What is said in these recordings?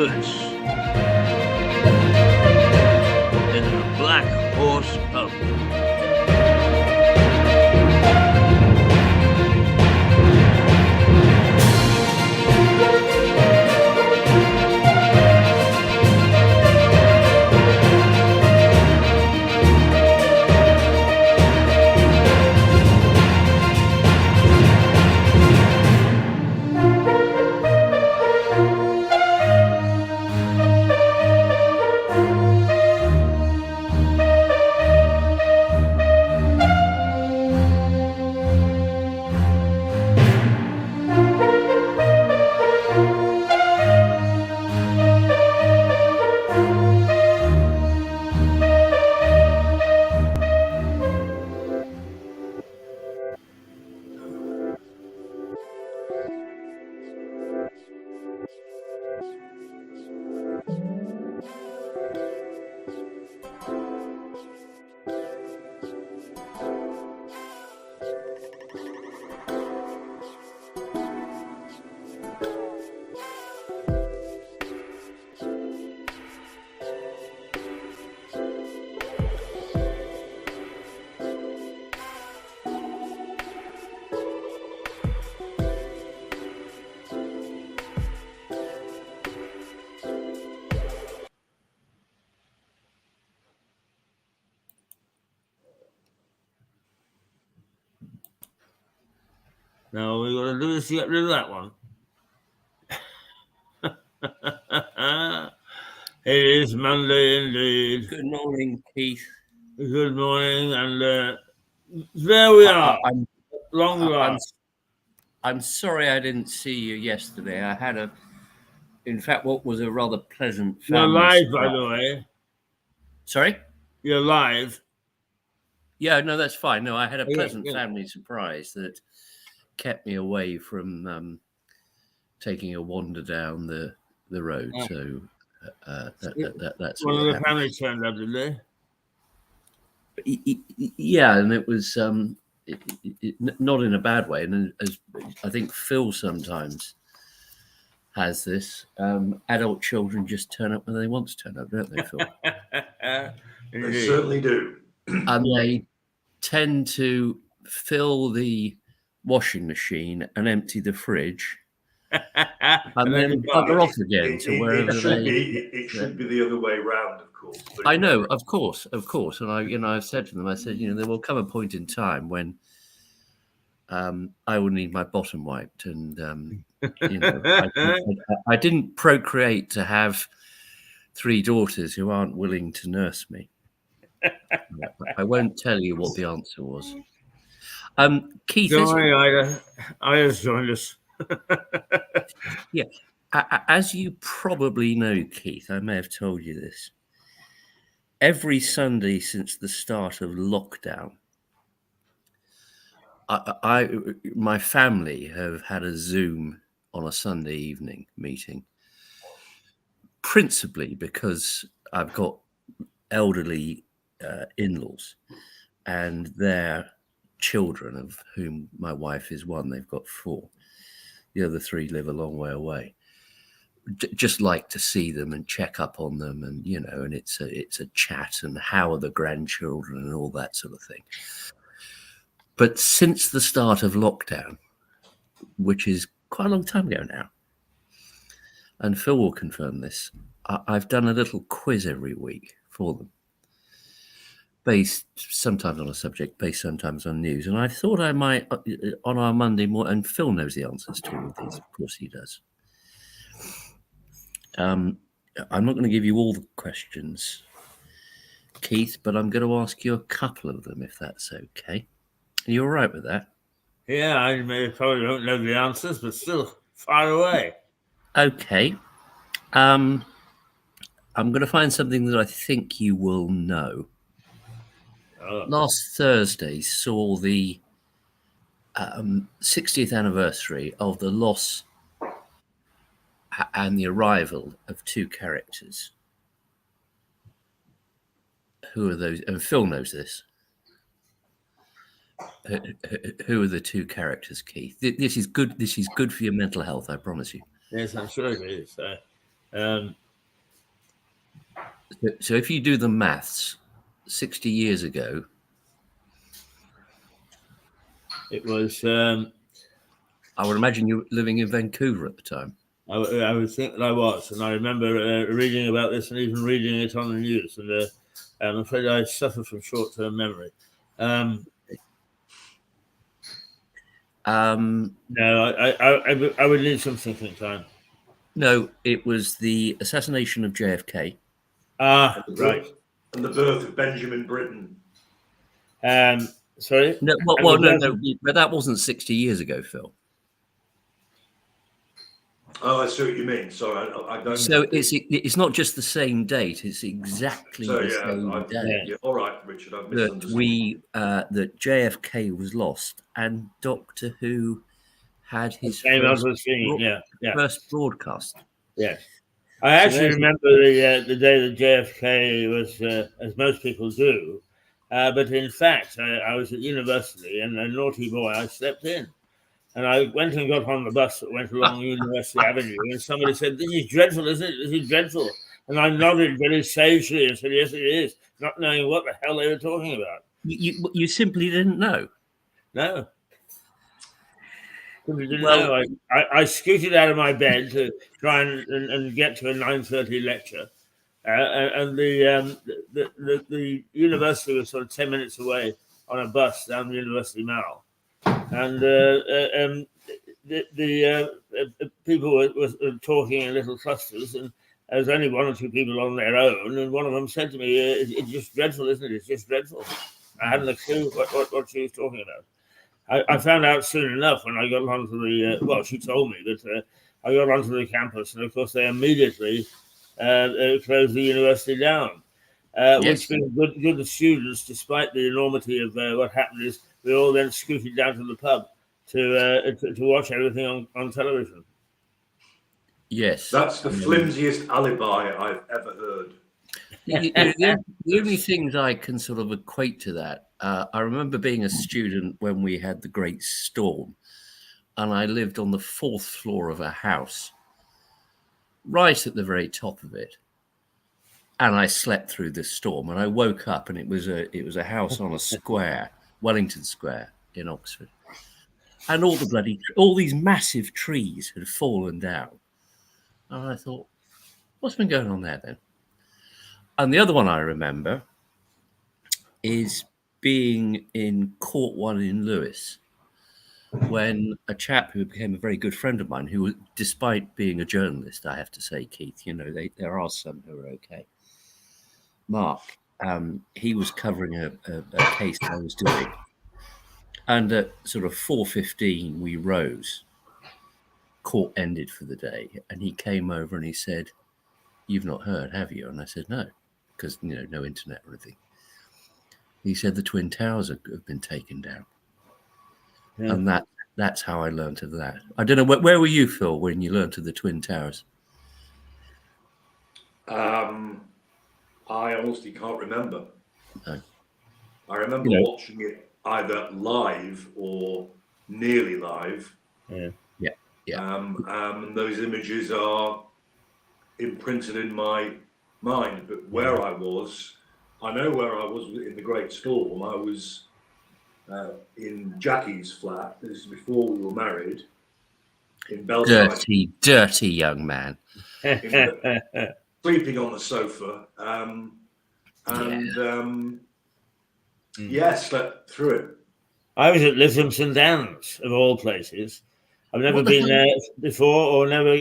bullets in the Black Horse Pub. Now we've got to do is to get rid of that one. It is Monday indeed. Good morning, Keith. Good morning, and there we are. I'm sorry I didn't see you yesterday. I had in fact, what was a rather pleasant family. You're live, surprise. By the way. Sorry? You're live. Yeah, no, that's fine. No, I had a pleasant family surprise that kept me away from taking a wander down the road. Oh. So that's one of the family turned up, did they? Yeah, and it was not in a bad way. And as I think Phil sometimes has this, adult children just turn up when they want to turn up, don't they, Phil? They certainly do. And they tend to fill the washing machine and empty the fridge, and then bugger off again to wherever it should be the other way round, of course. I know, of course, and I've said to them, I said, there will come a point in time when I will need my bottom wiped, and I didn't procreate to have 3 daughters who aren't willing to nurse me. I won't tell you what the answer was. Keith, Ida's joined us. Yeah, as you probably know, Keith, I may have told you this. Every Sunday since the start of lockdown, my family have had a Zoom on a Sunday evening meeting, principally because I've got elderly in-laws and their children, of whom my wife is one. They've got 4. The other 3 live a long way away. Just like to see them and check up on them, and and it's a chat, and how are the grandchildren and all that sort of thing. But since the start of lockdown, which is quite a long time ago now, and Phil will confirm this, I've done a little quiz every week for them, based sometimes on a subject, based sometimes on news. And I thought I might, on our Monday morning, and Phil knows the answers to all of these, of course he does. I'm not going to give you all the questions, Keith, but I'm going to ask you a couple of them, if that's okay. Are you all right with that? Yeah, I probably don't know the answers, but still far away. Okay. I'm going to find something that I think you will know. Last Thursday saw the 60th anniversary of the loss and the arrival of 2 characters. Who are those? And Phil knows this. Who are the 2 characters, Keith? This is good. This is good for your mental health, I promise you. Yes, I'm sure it is. So if you do the maths, 60 years ago, it was. I would imagine you were living in Vancouver at the time. I would think that I was, and I remember reading about this and even reading it on the news. And I'm afraid I suffer from short-term memory. No, I would need some thinking time. No, it was the assassination of JFK. Ah, right. And the birth of Benjamin Britten. Sorry? No, no, but that wasn't 60 years ago, Phil. Oh, I see what you mean. Sorry, I don't. So it's not just the same date; it's exactly the same day. Yeah, all right, Richard, I've misunderstood. That JFK was lost, and Doctor Who had his first broadcast. Yes, I actually remember the day that JFK was, as most people do. But in fact, I was at university, and a naughty boy, I slept in. And I went and got on the bus that went along University Avenue, and somebody said, "This is dreadful, isn't it? This is dreadful." And I nodded very sagely and said, "Yes, it is," not knowing what the hell they were talking about. You simply didn't know? No. Simply didn't know. I scooted out of my bed to try and get to a 9:30 lecture. And the university was sort of 10 minutes away on a bus down the University Mall. And the people were talking in little clusters, and there was only one or two people on their own, and one of them said to me, "It's just dreadful, isn't it? It's just dreadful." I hadn't a clue what she was talking about. I found out soon enough when I got onto the, she told me that I got onto the campus, and of course they immediately closed the university down. Which being good students, despite the enormity of what happened, is we all then scooted down to the pub to watch everything on television. Yes, that's the flimsiest alibi I've ever heard. The only things I can sort of equate to that, I remember being a student when we had the Great Storm, and I lived on the 4th floor of a house, right at the very top of it. And I slept through this storm, and I woke up, and it was a house on a square, Wellington Square in Oxford, and all these massive trees had fallen down, and I thought, what's been going on there then? And the other one I remember is being in Court 1 in Lewes, when a chap who became a very good friend of mine, who, despite being a journalist, I have to say, Keith, there are some who are okay. Mark, he was covering a case I was doing, and at sort of 4:15 we rose. Court ended for the day, and he came over and he said, "You've not heard, have you?" And I said, "No," because no internet or anything. He said the Twin Towers have been taken down, and that's how I learned of that. I don't know where were you, Phil, when you learned of the Twin Towers? I honestly can't remember. No. I remember watching it either live or nearly live. Yeah. And those images are imprinted in my mind. But where I was, I know where I was in the Great Storm. I was in Jackie's flat. This is before we were married. In Belfast. Dirty young man. Sleeping on the sofa, slept through it. I was at Lytham St Anne's, of all places. I've never been there before, or never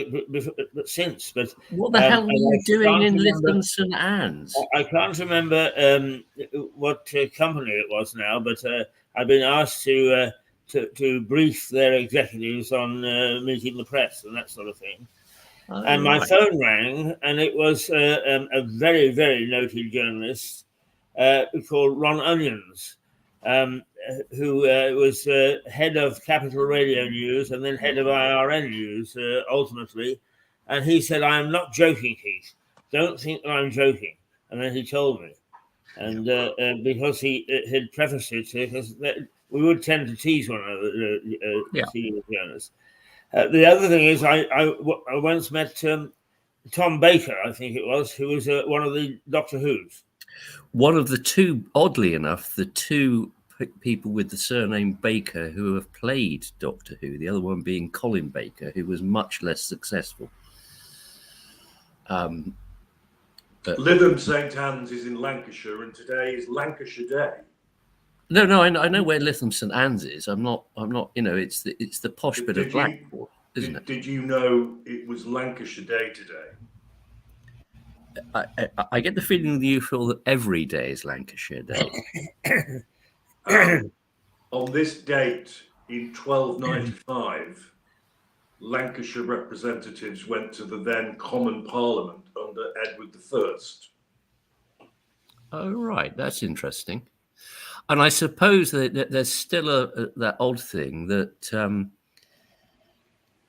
since. But what the hell were you doing in Lytham St Anne's? I can't remember what company it was now, but I've been asked to brief their executives on meeting the press and that sort of thing. And my phone rang, and it was a very, very noted journalist called Ron Onions, who was head of Capital Radio News and then head of IRN News, ultimately. And he said, "I am not joking, Keith. Don't think that I'm joking." And then he told me. And because he had prefaced it, because we would tend to tease one another, senior journalists. The other thing is, I once met Tom Baker, I think it was, who was one of the Doctor Who's. One of the two, oddly enough, the two people with the surname Baker who have played Doctor Who, the other one being Colin Baker, who was much less successful. Lytham St Anne's is in Lancashire, and today is Lancashire Day. No, I know where Lytham St Anne's is. I'm not. It's the posh bit of Blackpool, isn't it? Did you know it was Lancashire Day today? I get the feeling that you feel that every day is Lancashire Day. On this date in 1295, Lancashire representatives went to the then Common Parliament under Edward I. Oh, right. That's interesting. And I suppose that there's still that odd thing that,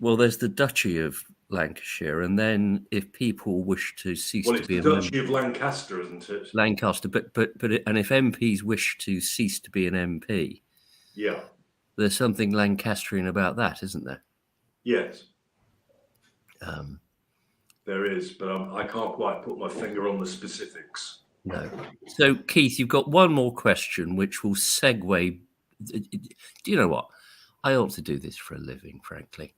there's the Duchy of Lancashire, and then if people wish to cease to be the Duchy of Lancaster, isn't it? Lancaster, and if MPs wish to cease to be an MP, yeah, there's something Lancastrian about that, isn't there? Yes, there is, but I can't quite put my finger on the specifics. No. So, Keith, you've got one more question, which will segue. Do you know what? I ought to do this for a living, frankly.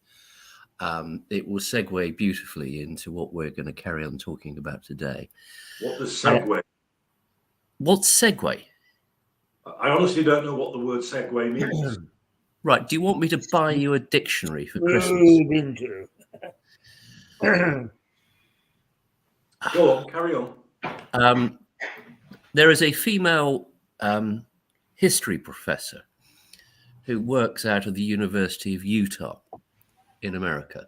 It will segue beautifully into what we're going to carry on talking about today. What does segue? What's segue? I honestly don't know what the word segue means. Right. Do you want me to buy you a dictionary for Christmas? Go on, carry on. There is a female history professor who works out of the University of Utah in America.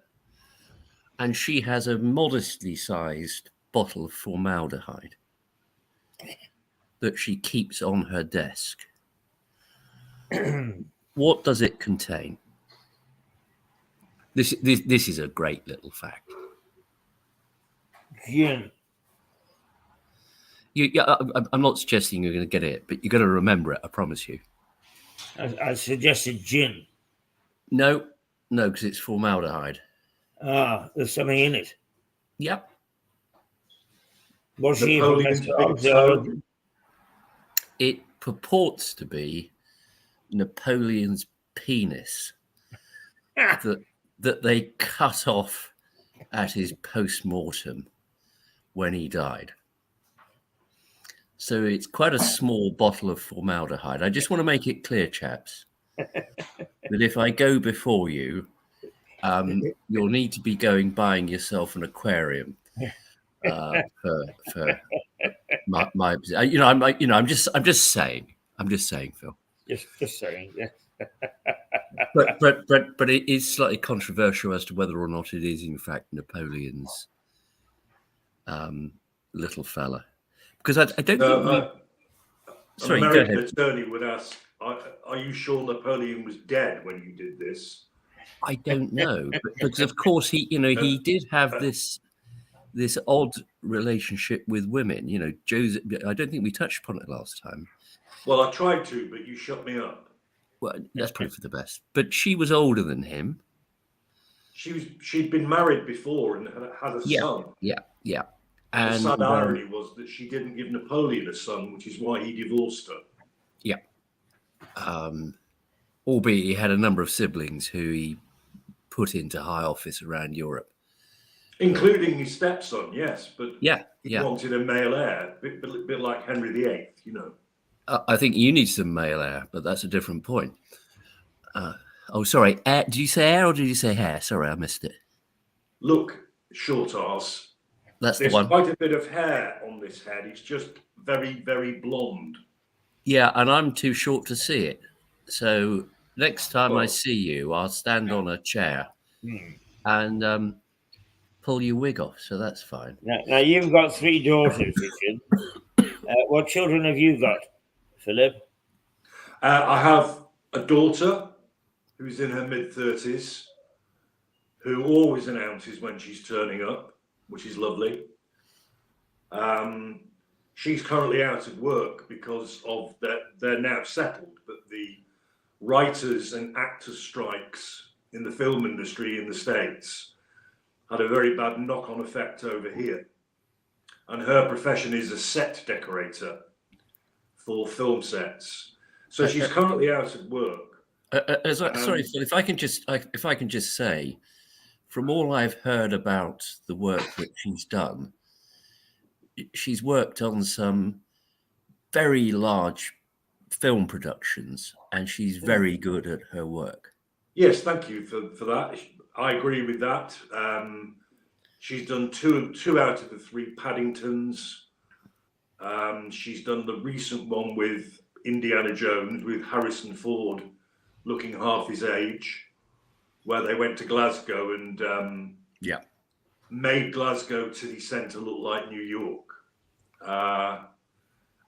And she has a modestly sized bottle of formaldehyde that she keeps on her desk. What does it contain? This is a great little fact. Gin. I'm not suggesting you're going to get it, but you're going to remember it, I promise you. I suggested gin. No, because it's formaldehyde. There's something in it. Yep. Was she It purports to be Napoleon's penis that they cut off at his post-mortem when he died. So it's quite a small bottle of formaldehyde. I just want to make it clear, chaps, that if I go before you, you'll need to be buying yourself an aquarium for my. I'm just saying, Phil. Just saying, yeah. but it is slightly controversial as to whether or not it is in fact Napoleon's little fella. Because I don't think sorry, an American attorney would ask, are you sure Napoleon was dead when you did this? I don't know, because of course he did have this odd relationship with women. Joseph. I don't think we touched upon it last time. Well, I tried to, but you shut me up. Well, that's probably for the best. But she was older than him. She'd been married before and had a son. Yeah. And the sad irony was that she didn't give Napoleon a son, which is why he divorced her. Yeah. Albeit he had a number of siblings who he put into high office around Europe. Including his stepson, yes. But he wanted a male heir, a bit like Henry VIII, I think you need some male heir, but that's a different point. Sorry. Did you say heir or did you say hair? Sorry, I missed it. Look, short arse. That's There's the one. Quite a bit of hair on this head. It's just very, very blonde. Yeah, and I'm too short to see it. So next time I see you, I'll stand on a chair and pull your wig off. So that's fine. Now you've got 3 daughters, Richard. What children have you got, Philip? I have a daughter who's in her mid-30s, who always announces when she's turning up, which is lovely. She's currently out of work because of they're now settled, but the writers and actors strikes in the film industry in the States had a very bad knock-on effect over here. And her profession is a set decorator for film sets. So she's currently out of work. Sorry, Phil, if I can just say, from all I've heard about the work that she's done, she's worked on some very large film productions, and she's very good at her work. Yes, thank you for that. I agree with that. She's done two out of the 3 Paddingtons. She's done the recent one with Indiana Jones with Harrison Ford looking half his age, where they went to Glasgow and made Glasgow city centre look like New York.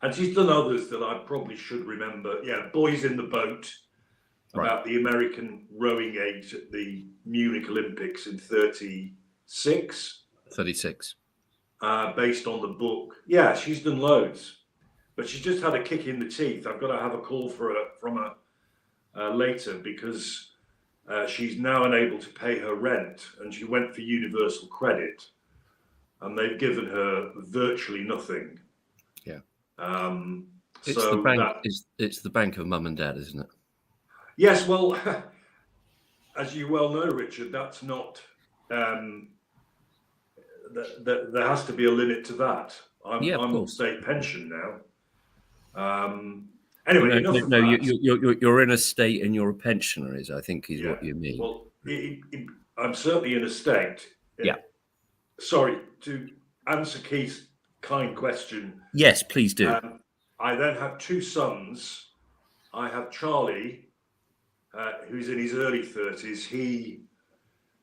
And she's done others that I probably should remember. Yeah, Boys in the Boat, about the American rowing age at the Munich Olympics in 36. Based on the book. Yeah, she's done loads, but she's just had a kick in the teeth. I've got to have a call from her later, because she's now unable to pay her rent, and she went for universal credit, and they've given her virtually nothing. Yeah. It's the bank. It's the bank of mum and dad, isn't it? Yes. Well, as you well know, Richard, that's not. There has to be a limit to that. I'm on state pension now. Anyway, you're in a state and you're a pensioner, I think is what you mean. Well, I'm certainly in a state. Yeah. Sorry, to answer Keith's kind question. Yes, please do. I then have 2 sons. I have Charlie, who's in his early 30s. He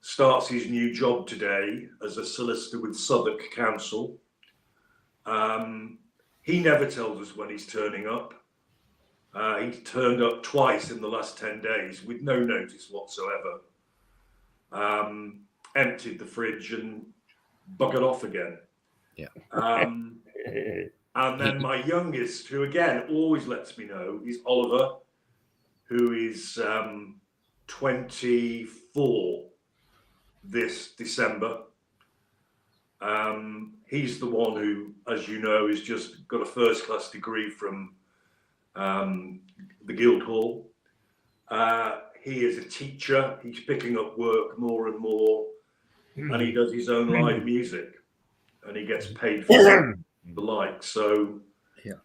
starts his new job today as a solicitor with Southwark Council. He never tells us when he's turning up. He's turned up twice in the last 10 days with no notice whatsoever. Emptied the fridge and buggered off again. Yeah. And then my youngest, who again always lets me know, is Oliver, who is 24 this December. He's the one who, as you know, has just got a first-class degree from the Guildhall. He is a teacher. He's picking up work more and more, and he does his own live music, and he gets paid for the like. So, yeah,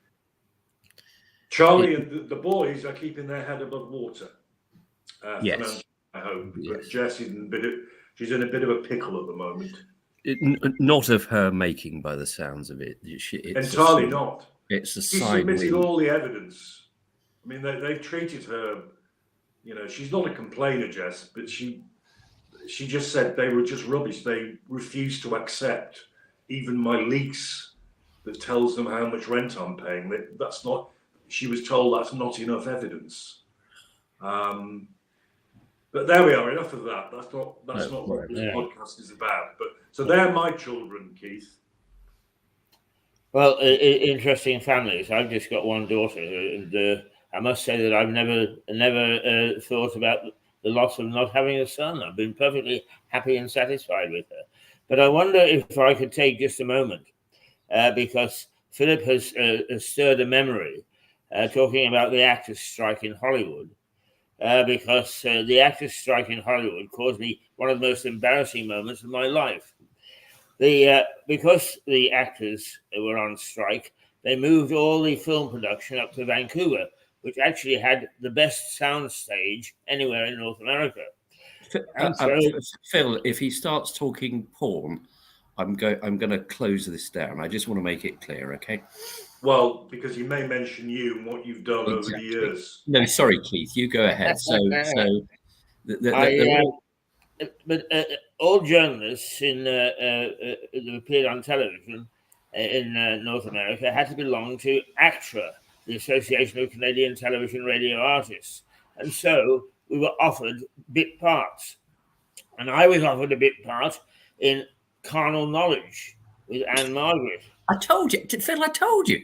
Charlie and the boys are keeping their head above water. Yes, I hope. Yes. But Jess is she's in a bit of a pickle at the moment. Not of her making, by the sounds of it. Entirely not. It's a She side submitted wing. all the evidence. I mean, they've treated her. You know, she's not a complainer, Jess, but she just said they were just rubbish. They refused to accept even my lease that tells them how much rent I'm paying. That's not. She was told that's not enough evidence. But there we are. Enough of that. That's not what this podcast is about. But so they're my children, Keith. Well, interesting families. I've just got one daughter, and I must say that I've never thought about the loss of not having a son. I've been perfectly happy and satisfied with her. But I wonder if I could take just a moment, because Philip has stirred a memory, talking about the actors' strike in Hollywood. Because the actors' strike in Hollywood caused me one of the most embarrassing moments of my life. Because the actors were on strike, they moved all the film production up to Vancouver, which actually had the best sound stage anywhere in North America. Phil, if he starts talking porn, I'm going to close this down. I just want to make it clear, okay? Well, because he may mention you and what you've done over the years. No, sorry, Keith, you go ahead. But all journalists that appeared on television in North America had to belong to ACTRA, the Association of Canadian Television Radio Artists. And so we were offered bit parts. And I was offered a bit part in Carnal Knowledge with Anne Margaret. I told you, Phil, I told you.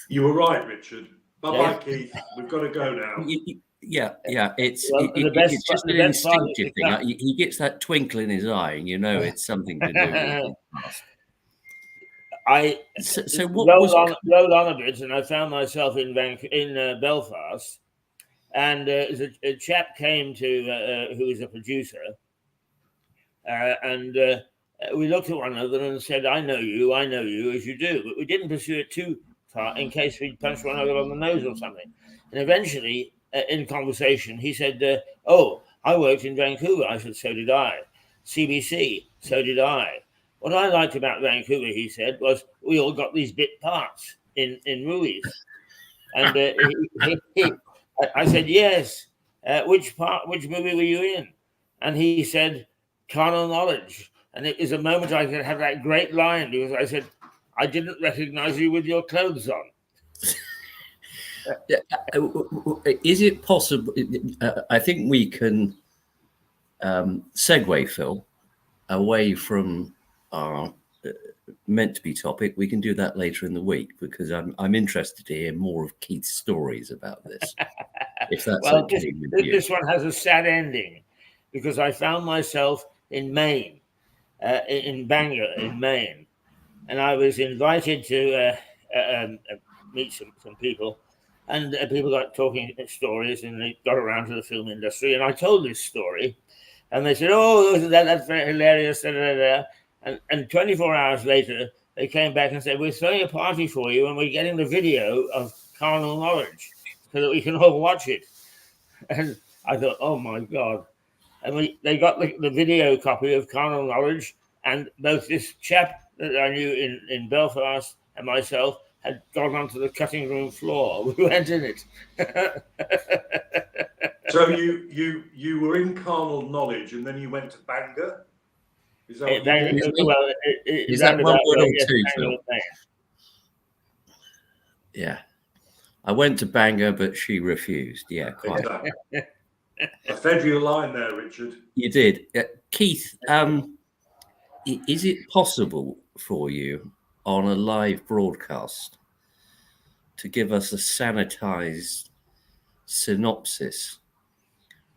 You were right, Richard. Bye-bye, Keith. We've got to go now. Yeah. It's Well, it's just an the best part is instinctive to thing. come. He gets that twinkle in his eye, and you know it's something to do with his past. I So what was rode on a bit, and I found myself in Belfast, and a chap came to who was a producer, and we looked at one another and said, I know you, as you do. But we didn't pursue it too far in case we'd punch one another on the nose or something. And eventually, in conversation, he said, oh, I worked in Vancouver. I said, so did I. CBC, so did I. What I liked about Vancouver, he said, was we all got these bit parts in movies. And I said, yes. Which movie were you in? And he said, Carnal Knowledge. And it was a moment I could have that great line because I said, I didn't recognize you with your clothes on. Is it possible? I think we can segue, Phil, away from our meant to be topic. We can do that later in the week because I'm interested to hear more of Keith's stories about this. If that's well, okay with you. This one has a sad ending because I found myself in Maine, in Bangor, in Maine, and I was invited to meet some people, and people got talking stories, and they got around to the film industry, and I told this story, and they said, "Oh, that's very hilarious," da, da, da. And 24 hours later, they came back and said, "We're throwing a party for you, and we're getting the video of Carnal Knowledge so that we can all watch it." And I thought, "Oh my God!" And they got the video copy of Carnal Knowledge, and both this chap that I knew in Belfast and myself had gone onto the cutting room floor. We went in it. So you were in Carnal Knowledge, and then you went to Bangor. Is that what you did? Well, is that one word or two, Phil? Yeah. I went to Bangor, but she refused. Yeah, quite. Exactly. I fed you a line there, Richard. You did. Keith, is it possible for you on a live broadcast to give us a sanitized synopsis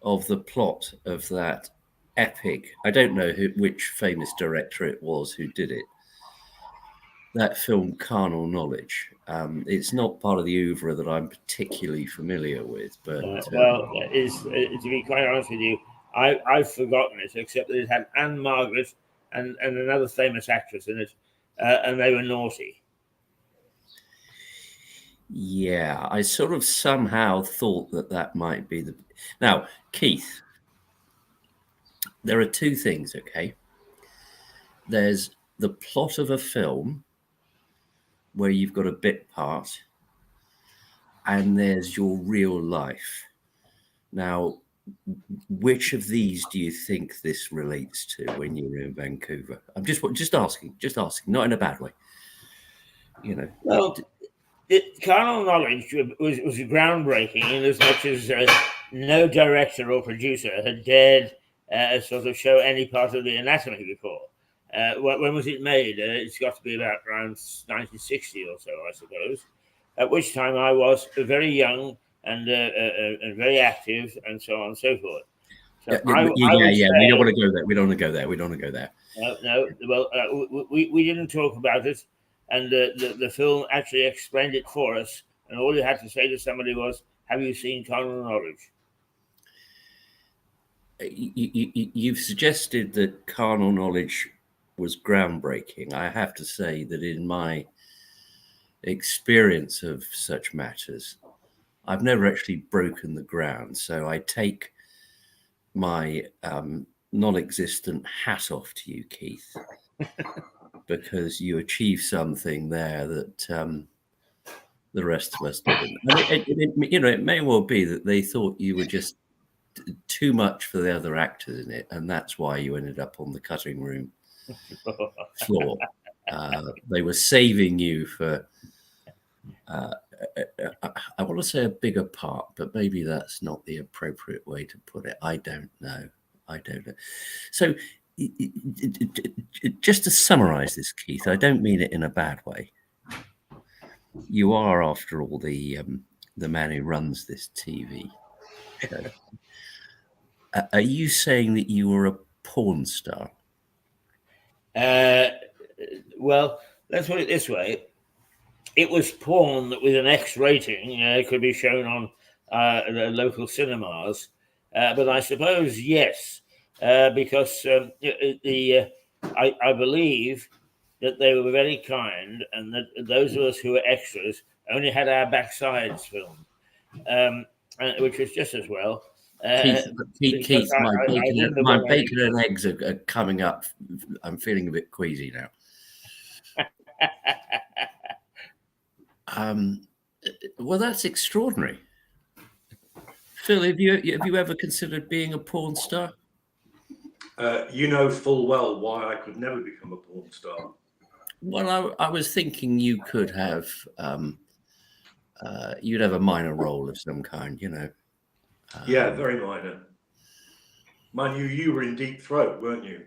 of the plot of that epic, I don't know which famous director it was who did it, that film Carnal Knowledge? It's not part of the oeuvre that I'm particularly familiar with, but to be quite honest with you, I've forgotten it, except that it had Anne Margaret and another famous actress in it, and they were naughty. Yeah, I sort of somehow thought that might be the... Now, Keith, there are two things, okay? There's the plot of a film where you've got a bit part, and there's your real life. Now, which of these do you think this relates to when you're in Vancouver? I'm just asking, not in a bad way. You know. Well, Carnal Knowledge was groundbreaking in as much as no director or producer had dared sort of show any part of the anatomy before. When was it made? It's got to be around 1960 or so, I suppose. At which time I was very young and very active, and so on and so forth. So yeah. We don't want to go there. We don't want to go there. No. Well, we didn't talk about it, and the film actually explained it for us. And all you had to say to somebody was, "Have you seen Carnal Knowledge?" You've suggested that Carnal Knowledge was groundbreaking. I have to say that in my experience of such matters, I've never actually broken the ground. So I take my non-existent hat off to you, Keith, because you achieved something there that the rest of us didn't. It may well be that they thought you were just too much for the other actors in it, and that's why you ended up on the cutting room floor. They were saving you for I want to say a bigger part, but maybe that's not the appropriate way to put it. I don't know. So just to summarize this, Keith, I don't mean it in a bad way. You are, after all, the man who runs this TV Okay. Are you saying that you were a porn star? Well, let's put it this way. It was porn that with an X rating could be shown on the local cinemas. But I suppose, yes, because I believe that they were very kind, and that those of us who were extras only had our backsides filmed, which was just as well. Keith, my want bacon and eggs are coming up. I'm feeling a bit queasy now. Well, that's extraordinary. Phil, have you ever considered being a porn star? You know full well why I could never become a porn star. Well, I was thinking you could have, you'd have a minor role of some kind, you know. Yeah, very minor. Mind you, you were in Deep Throat, weren't you?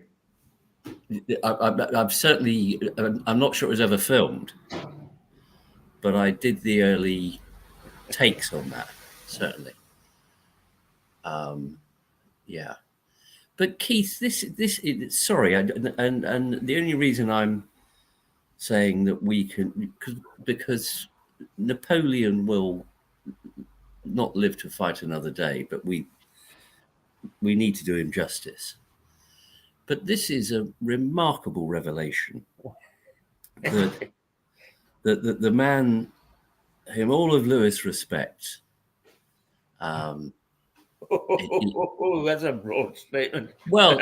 I've certainly, I'm not sure it was ever filmed, but I did the early takes on that, certainly. Yeah. But Keith, sorry, and the only reason I'm saying that we can, because Napoleon will not live to fight another day, but we need to do him justice. But this is a remarkable revelation that the man whom all of Lewis respect. That's a broad statement. Well,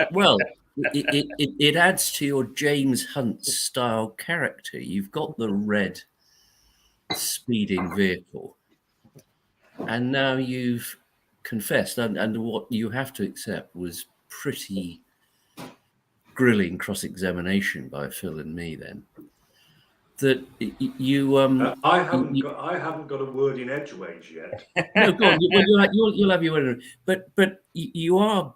it adds to your James Hunt style character. You've got the red speeding vehicle, and now you've confessed, and what you have to accept was pretty grilling cross-examination by Phil and me. Then that you I haven't got a word in edgeways yet. No, go on. You'll have your word. But you are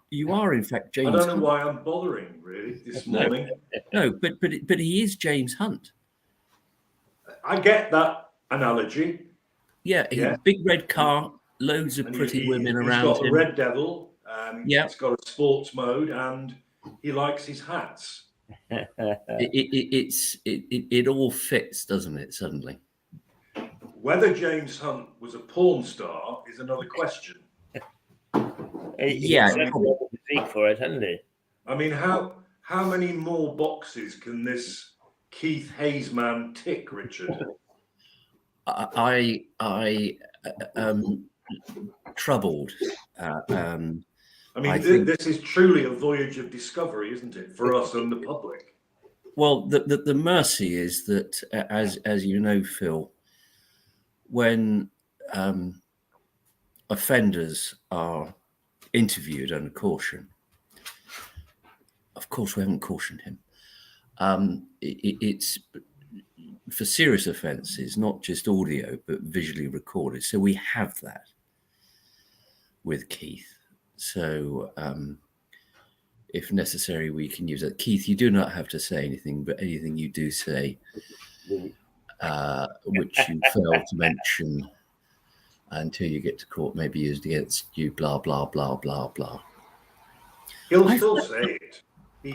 in fact James. I don't know why I'm bothering really this morning. No, but he is James Hunt. I get that analogy. Yeah, big red car, loads of pretty women around him. He's got a red devil. Yeah, he's got a sports mode, and he likes his hats. It all fits, doesn't it? Suddenly. Whether James Hunt was a porn star is another question. Yeah, physique for it, hasn't he? I mean, how many more boxes can this Keith Hayes man tick, Richard? I troubled. I mean, this is truly a voyage of discovery, isn't it, for us and the public? Well, the mercy is that, as you know, Phil, when offenders are interviewed under caution, of course we haven't cautioned him. It's for serious offences, not just audio, but visually recorded. So we have that with Keith. So if necessary, we can use it. Keith, you do not have to say anything, but anything you do say, which you fail to mention until you get to court, may be used against you, blah, blah, blah, blah, blah. He'll still say it.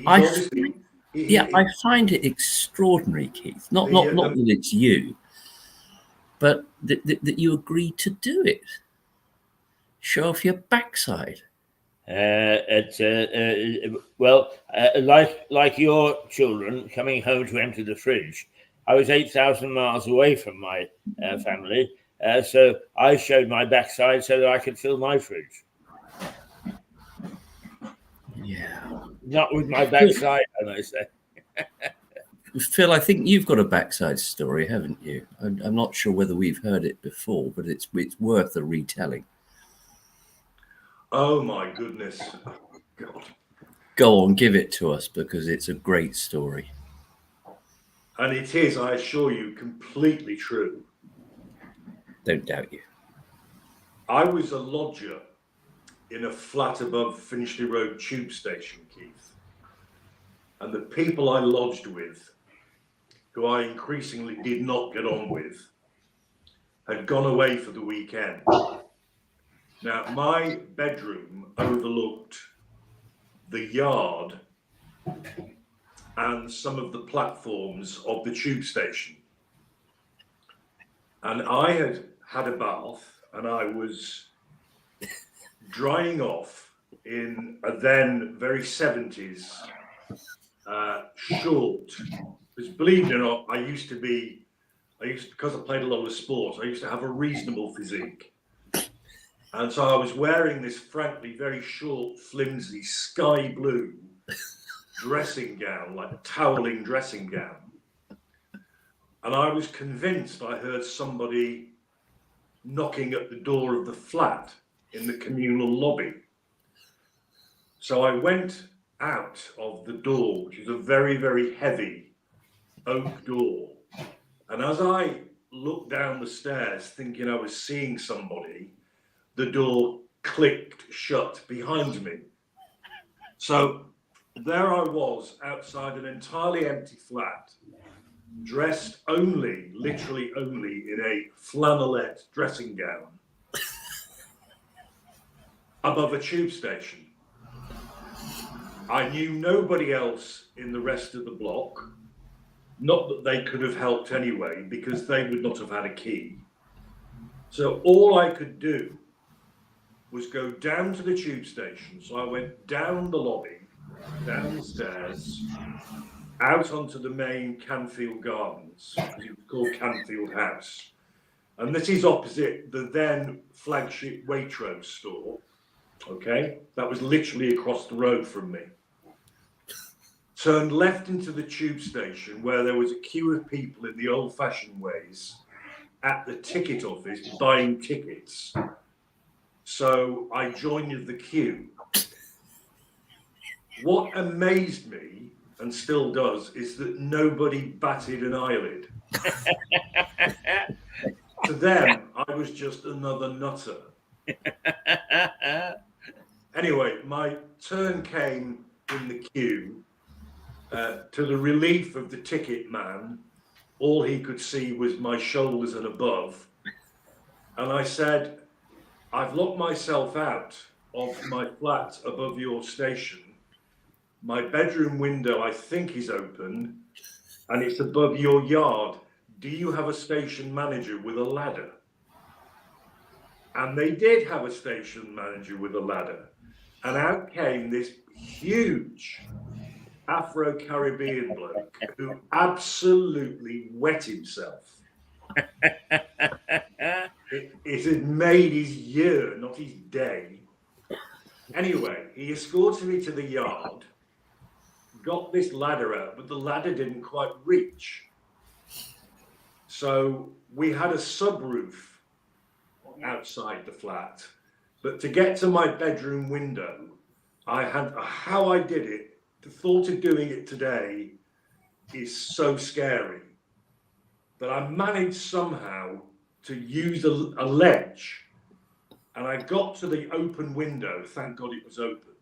I find it extraordinary, Keith. Not that it's you, but that you agreed to do it. Show off your backside. Like your children coming home to empty the fridge, I was 8,000 miles away from my family, so I showed my backside so that I could fill my fridge. Yeah. Not with my backside, I may say. Phil, I think you've got a backside story, haven't you? I'm not sure whether we've heard it before, but it's worth a retelling. Oh my goodness. God. Go on, give it to us, because it's a great story. And it is, I assure you, completely true. Don't doubt you. I was a lodger in a flat above Finchley Road tube station, Keith. And the people I lodged with, who I increasingly did not get on with, had gone away for the weekend. Now, my bedroom overlooked the yard and some of the platforms of the tube station. And I had had a bath and I was drying off in a then very 70s short. Because believe it or not, because I played a lot of sports, I used to have a reasonable physique. And so I was wearing this frankly very short, flimsy, sky blue dressing gown, like toweling dressing gown. And I was convinced I heard somebody knocking at the door of the flat in the communal lobby. So I went out of the door, which is a very, very heavy oak door. And as I looked down the stairs, thinking I was seeing somebody, the door clicked shut behind me. So there I was outside an entirely empty flat, dressed only, literally only, in a flannelette dressing gown above a tube station. I knew nobody else in the rest of the block, not that they could have helped anyway, because they would not have had a key. So all I could do was go down to the tube station. So I went down the lobby, down the stairs, out onto the main Canfield Gardens, it was called Canfield House. And this is opposite the then flagship Waitrose store, okay? That was literally across the road from me. Turned left into the tube station where there was a queue of people in the old-fashioned ways at the ticket office buying tickets. So I joined the queue. What amazed me, and still does, is that nobody batted an eyelid. To them, I was just another nutter. Anyway, my turn came in the queue. To the relief of the ticket man, all he could see was my shoulders and above. And I said, I've locked myself out of my flat above your station. My bedroom window, I think, is open, and it's above your yard. Do you have a station manager with a ladder? And they did have a station manager with a ladder. And out came this huge Afro-Caribbean bloke who absolutely wet himself. It had made his year, not his day. Anyway, he escorted me to the yard, got this ladder out, but the ladder didn't quite reach. So we had a subroof outside the flat, but to get to my bedroom window, how I did it, the thought of doing it today is so scary. But I managed somehow to use a ledge, and I got to the open window, thank God it was open,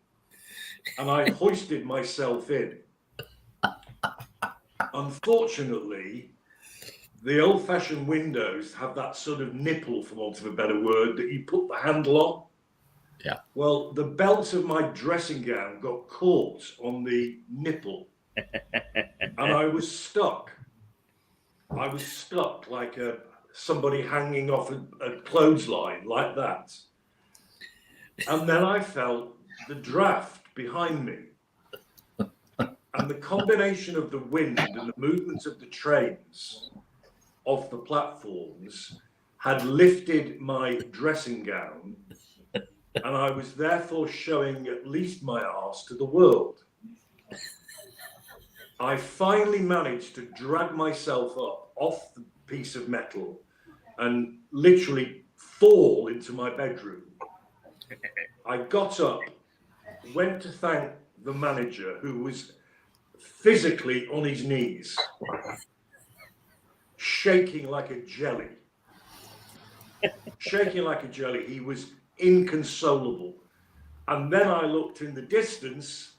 and I hoisted myself in. Unfortunately, the old-fashioned windows have that sort of nipple, for want of a better word, that you put the handle on. Yeah. Well, the belt of my dressing gown got caught on the nipple, and I was stuck. I was stuck like somebody hanging off a clothesline like that. And then I felt the draft behind me. And the combination of the wind and the movements of the trains off the platforms had lifted my dressing gown, and I was therefore showing at least my arse to the world. I finally managed to drag myself up off the piece of metal and literally fall into my bedroom. I got up, went to thank the manager, who was physically on his knees, shaking like a jelly. Shaking like a jelly. He was inconsolable. And then I looked in the distance,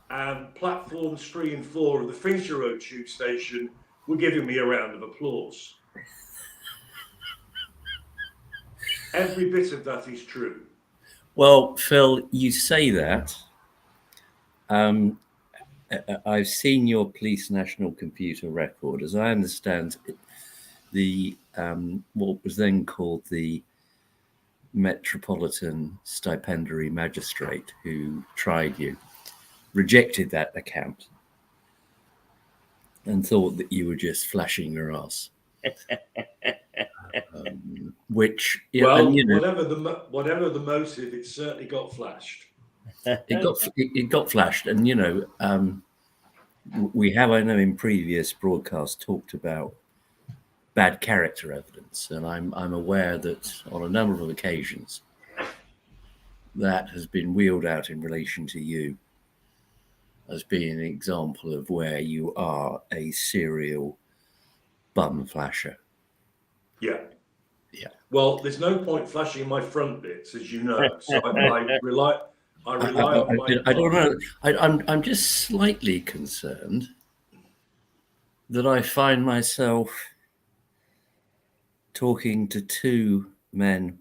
and platforms 3 and 4 of the Finchley Road tube station were giving me a round of applause. Every bit of that is true. Well, Phil, you say that. I've seen your police national computer record. As I understand, the what was then called the Metropolitan Stipendiary Magistrate who tried you rejected that account and thought that you were just flashing your ass. Which, Well, and, whatever the motive, it certainly got flashed. it got flashed, and we have, I know, in previous broadcasts talked about bad character evidence, and I'm aware that on a number of occasions that has been wheeled out in relation to you as being an example of where you are a serial bum flasher. Yeah. Yeah. Well, there's no point flashing my front bits, as you know. So I rely on my. I don't know. I'm just slightly concerned that I find myself talking to two men,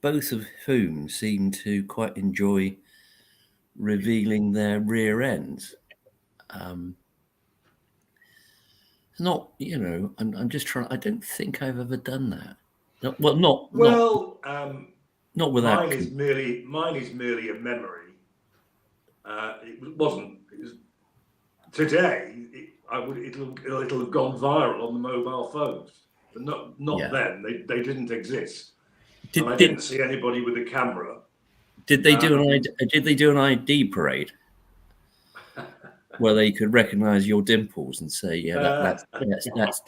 both of whom seem to quite enjoy revealing their rear ends. Not, I'm just trying. I don't think I've ever done that. Not without. Mine is merely a memory. It wasn't. It was today. It'll have gone viral on the mobile phones, but not then. They didn't exist. I didn't see anybody with a camera. Did they do an ID parade where they could recognise your dimples and say, "Yeah, that's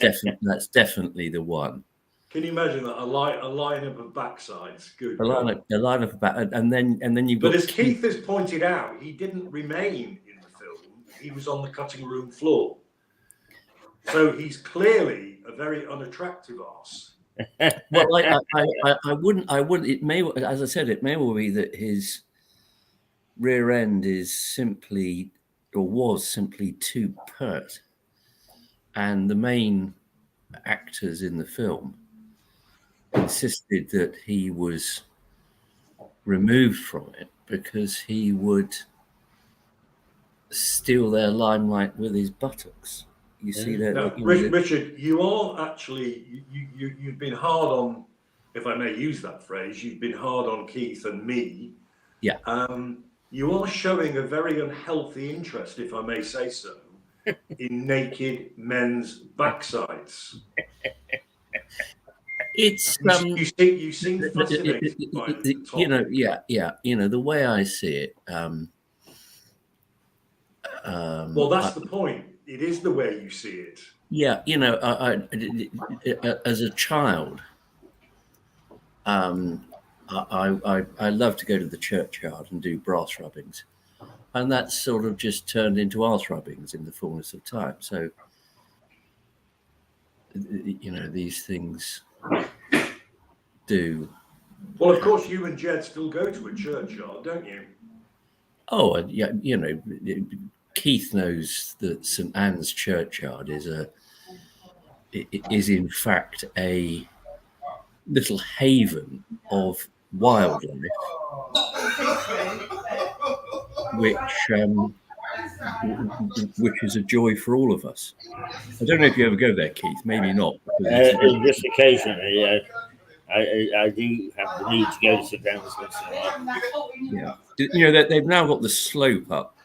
definitely the one"? Can you imagine that a lineup of backsides? Good. A lineup of back, and then you've got. But as Keith has pointed out, he didn't remain in the film. He was on the cutting room floor, so he's clearly a very unattractive arse. Well, I wouldn't. It may, as I said, it may well be that his rear end is simply, or was simply, too pert, and the main actors in the film insisted that he was removed from it because he would steal their limelight with his buttocks. You see that? Now, Richard, you are actually you've been hard on, if I may use that phrase, you've been hard on Keith and me. Yeah. You are showing a very unhealthy interest, if I may say so, in naked men's backsides. It's you seem fascinated by the topic. The way I see it. Well, that's the point. It is the way you see it. Yeah, as a child, I love to go to the churchyard and do brass rubbings, and that's sort of just turned into arse rubbings in the fullness of time. So, these things do. Well, of course, you and Jed still go to a churchyard, don't you? Oh, yeah, Keith knows that St Anne's Churchyard is in fact a little haven of wildlife, which is a joy for all of us. I don't know if you ever go there, Keith. Maybe not. Just occasionally, I do have the need to go to St Anne's once in a while. Yeah, they've now got the slope up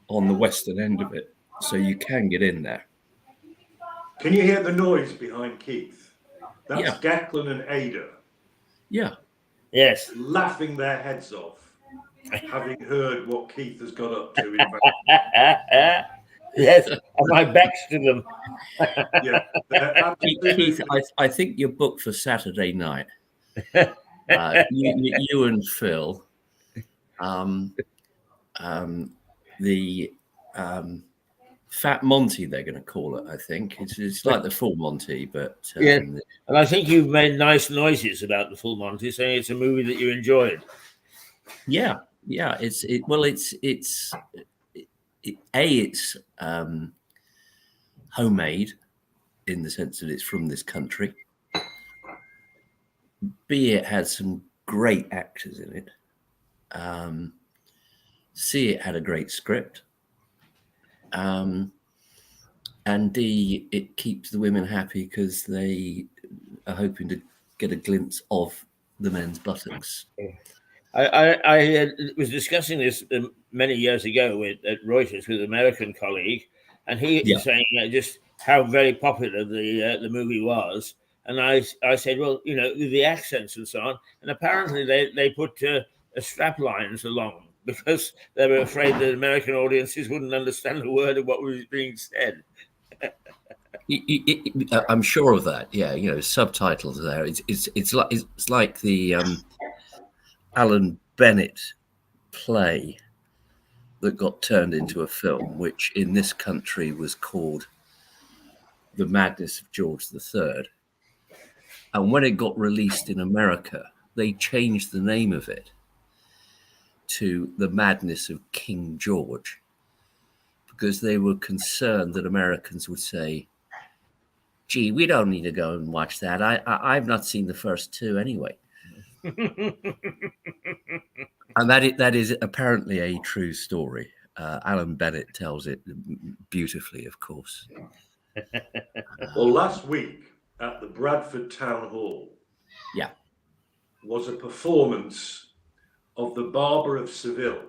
on the western end of it, so you can get in there. Can you hear the noise behind Keith? That's Declan and Ada. Yeah. Yes. Laughing their heads off, having heard what Keith has got up to. Yes, and my back's to them. Yeah. Keith, I think you're booked for Saturday night. You and Phil. The Fat Monty, they're going to call it. I think it's like the Full Monty, but and I think you've made nice noises about the Full Monty, saying it's a movie that you enjoyed. Yeah. It's homemade in the sense that it's from this country, B, it had some great actors in it. C, it had a great script. And D, it keeps the women happy because they are hoping to get a glimpse of the men's buttocks. I was discussing this many years ago at Reuters with an American colleague, and he was saying just how very popular the movie was. And I said, well, the accents and so on. And apparently they put strap lines along because they were afraid that American audiences wouldn't understand a word of what was being said. I'm sure of that. Yeah, subtitles are there. It's like the Alan Bennett play that got turned into a film, which in this country was called The Madness of George III. And when it got released in America, they changed the name of it to The Madness of King George, because they were concerned that Americans would say, gee, we don't need to go and watch that. I've not seen the first two anyway. And that is apparently a true story. Alan Bennett tells it beautifully, of course. Well, last week at the Bradford Town Hall, was a performance of The Barber of Seville,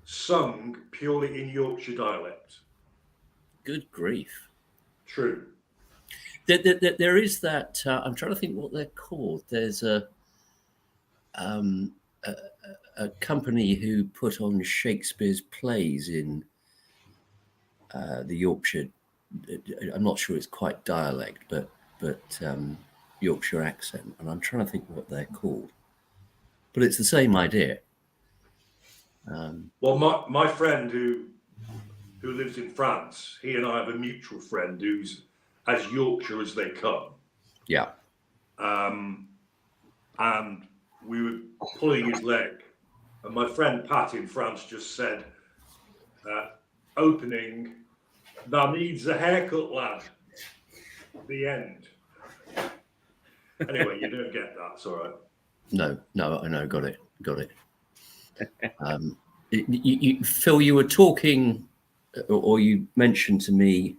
sung purely in Yorkshire dialect. Good grief. True. There is that. I'm trying to think what they're called. There's a company who put on Shakespeare's plays in the Yorkshire. I'm not sure it's quite dialect, but Yorkshire accent, and I'm trying to think what they're called. But it's the same idea. Well, my friend who lives in France, he and I have a mutual friend who's as Yorkshire as they come. Yeah. And we were pulling his leg, and my friend Pat in France just said, opening, "That needs a haircut, lad." The end. Anyway, you don't get that. It's all right. No, I know. Got it. Phil, you were talking, or you mentioned to me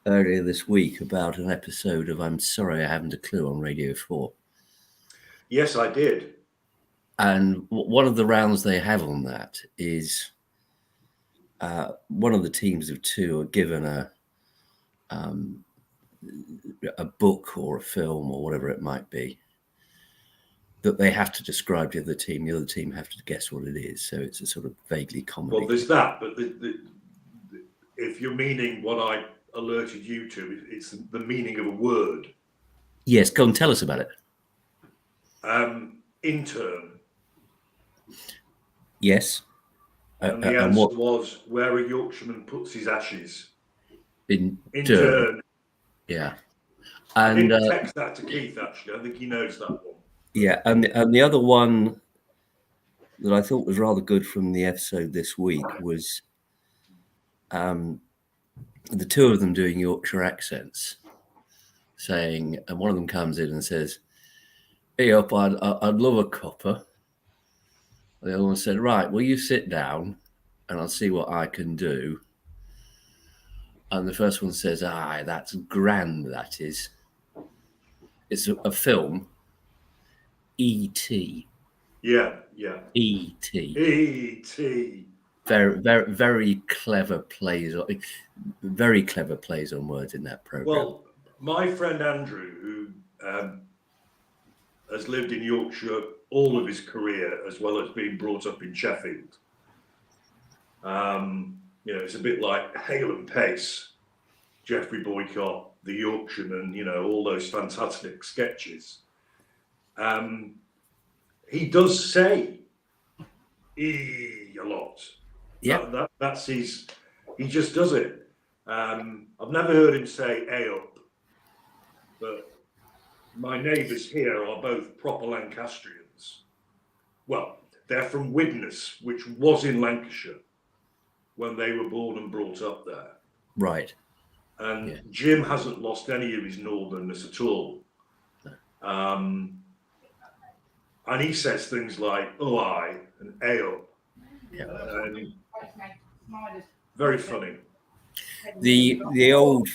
earlier this week about an episode of I'm Sorry I Haven't a Clue on Radio 4. Yes, I did. And one of the rounds they have on that is one of the teams of two are given a book or a film or whatever it might be that they have to describe to the other team have to guess what it is. So it's a sort of vaguely comedy. Well, there's that, but if you're meaning what I alerted you to, it's the meaning of a word. Yes, go and tell us about it. Intern. Yes. And the answer was where a Yorkshireman puts his ashes. Intern. Yeah. And I didn't text that to Keith, actually. I think he knows that one. Yeah, and the other one that I thought was rather good from the episode this week was the two of them doing Yorkshire accents, saying, and one of them comes in and says, "Hey up, I'd love a cuppa." The other one said, "Right, well, you sit down and I'll see what I can do." And the first one says, "Aye, that's grand, that is. It's a film. E.T. Yeah. E.T. E.T. Very, very, very clever plays. Very clever plays on words in that program. Well, my friend Andrew, who has lived in Yorkshire all of his career, as well as being brought up in Sheffield. It's a bit like Hale and Pace, Geoffrey Boycott, The Yorkshireman, all those fantastic sketches. He does say "e" a lot. Yeah, that's his. He just does it. I've never heard him say "a up," but my neighbours here are both proper Lancastrians. Well, they're from Widnes, which was in Lancashire when they were born and brought up there. Right. And Jim hasn't lost any of his northernness at all. And he says things like "oh I" and "ay up," Yeah. and very funny. The old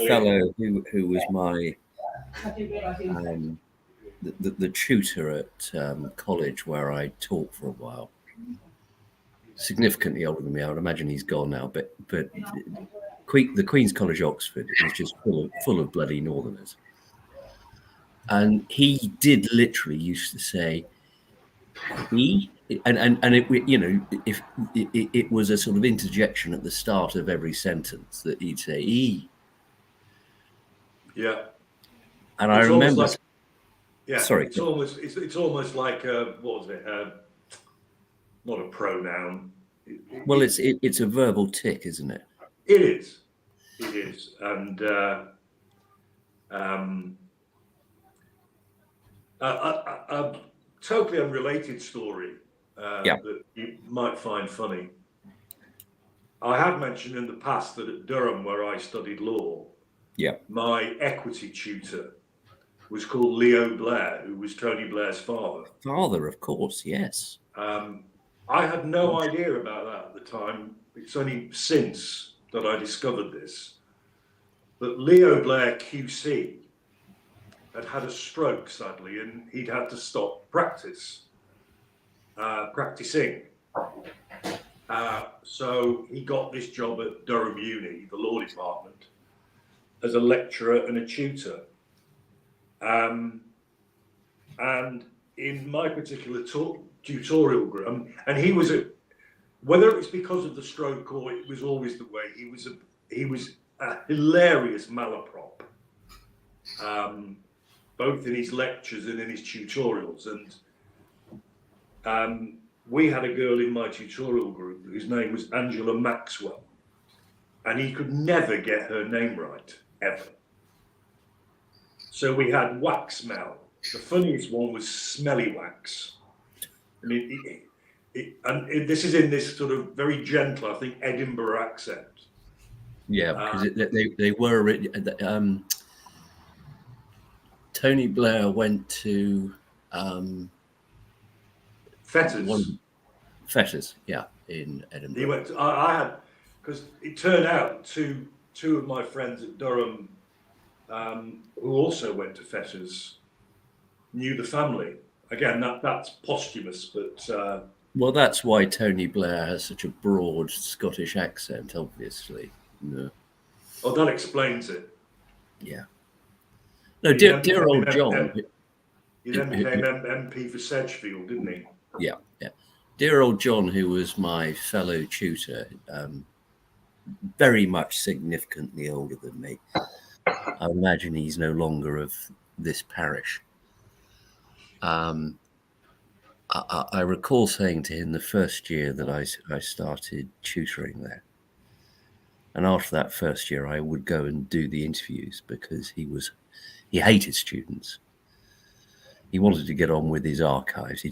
fellow who was my the tutor at college where I taught for a while, significantly older than me. I would imagine he's gone now, but the Queen's College, Oxford, is just full of bloody Northerners. And he did literally used to say, "E," and it, you know, if it was a sort of interjection at the start of every sentence that he'd say "E." Yeah. And I remember, like, yeah, sorry, it's almost like what was it? Not a pronoun. Well, it's a verbal tick, isn't it? It is, and a totally unrelated story that you might find funny. I have mentioned in the past that at Durham, where I studied law, my equity tutor was called Leo Blair, who was Tony Blair's father. Father, of course, yes. I had no idea about that at the time. It's only since that I discovered this. But Leo Blair QC had a stroke, sadly, and he'd had to stop practicing. So he got this job at Durham Uni, the law department, as a lecturer and a tutor. And in my particular tutorial group, and he was whether it's because of the stroke or it was always the way, he was a hilarious malaprop, both in his lectures and in his tutorials. And we had a girl in my tutorial group whose name was Angela Maxwell, and he could never get her name right, ever. So we had Wax Mel. The funniest one was Smelly Wax. I mean, this is in this sort of very gentle, I think, Edinburgh accent. Yeah, because they were. Tony Blair went to Fetters. Fetters, yeah, in Edinburgh. He went. I had, because it turned out two of my friends at Durham, who also went to Fetters, knew the family. Again, that's posthumous, but. Well, that's why Tony Blair has such a broad Scottish accent, obviously. No. Oh, that explains it. Yeah. No, dear old John. He then became MP for Sedgefield, didn't he? Yeah, yeah. Dear old John, who was my fellow tutor, very much significantly older than me. I imagine he's no longer of this parish. I recall saying to him the first year that I started tutoring there. And after that first year, I would go and do the interviews because he hated students. He wanted to get on with his archives. He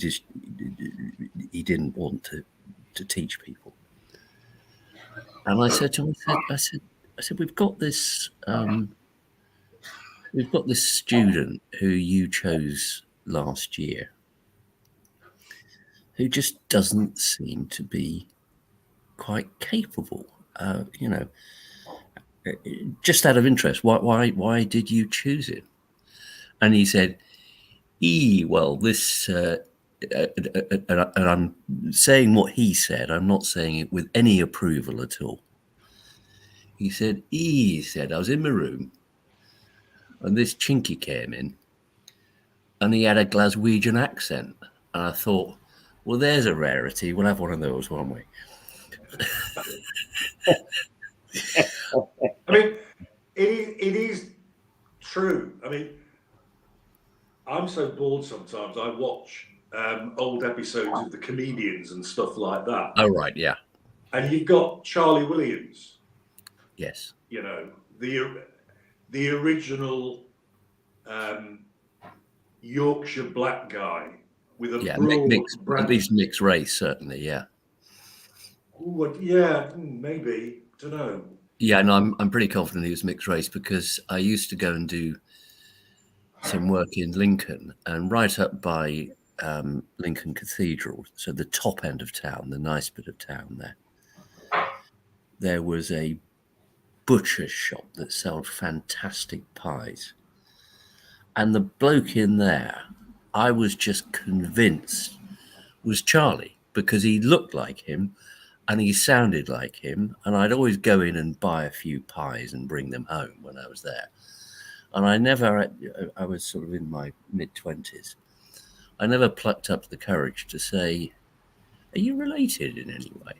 didn't want to teach people. And I said to him, I said, we've got this student who you chose last year, who just doesn't seem to be quite capable. Just out of interest, why did you choose him? And he said, well, this, and I'm saying what he said. I'm not saying it with any approval at all. He said, I was in my room, and this chinky came in, and he had a Glaswegian accent. And I thought, well, there's a rarity. We'll have one of those, won't we? I mean, it is true. I mean, I'm so bored sometimes. I watch old episodes of The Comedians and stuff like that. Oh, right, yeah. And you've got Charlie Williams. Yes. You know, the original Yorkshire black guy with a broad, at least mixed race, certainly, yeah. Ooh, yeah, maybe. Don't know. Yeah, no, I'm pretty confident he was mixed race because I used to go and do some work in Lincoln, and right up by Lincoln Cathedral, so the top end of town, the nice bit of town there was a butcher's shop that sold fantastic pies. And the bloke in there, I was just convinced was Charlie, because he looked like him and he sounded like him. And I'd always go in and buy a few pies and bring them home when I was there. And I was sort of in my mid-20s. I never plucked up the courage to say, are you related in any way?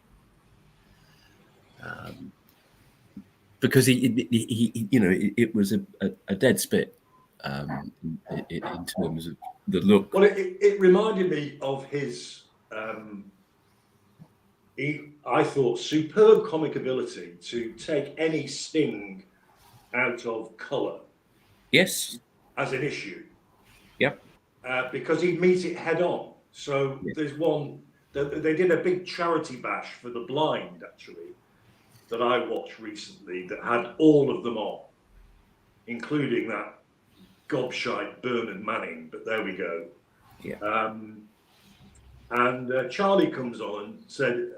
Because it was a dead spit in terms of the look. Well, it reminded me of his, I thought, superb comic ability to take any sting out of colour. Yes. As an issue. Yep. Because he'd meet it head on. So there's one, they did a big charity bash for the blind, actually, that I watched recently, that had all of them on, including that gobshite Bernard Manning, but there we go. Yeah. And Charlie comes on and said,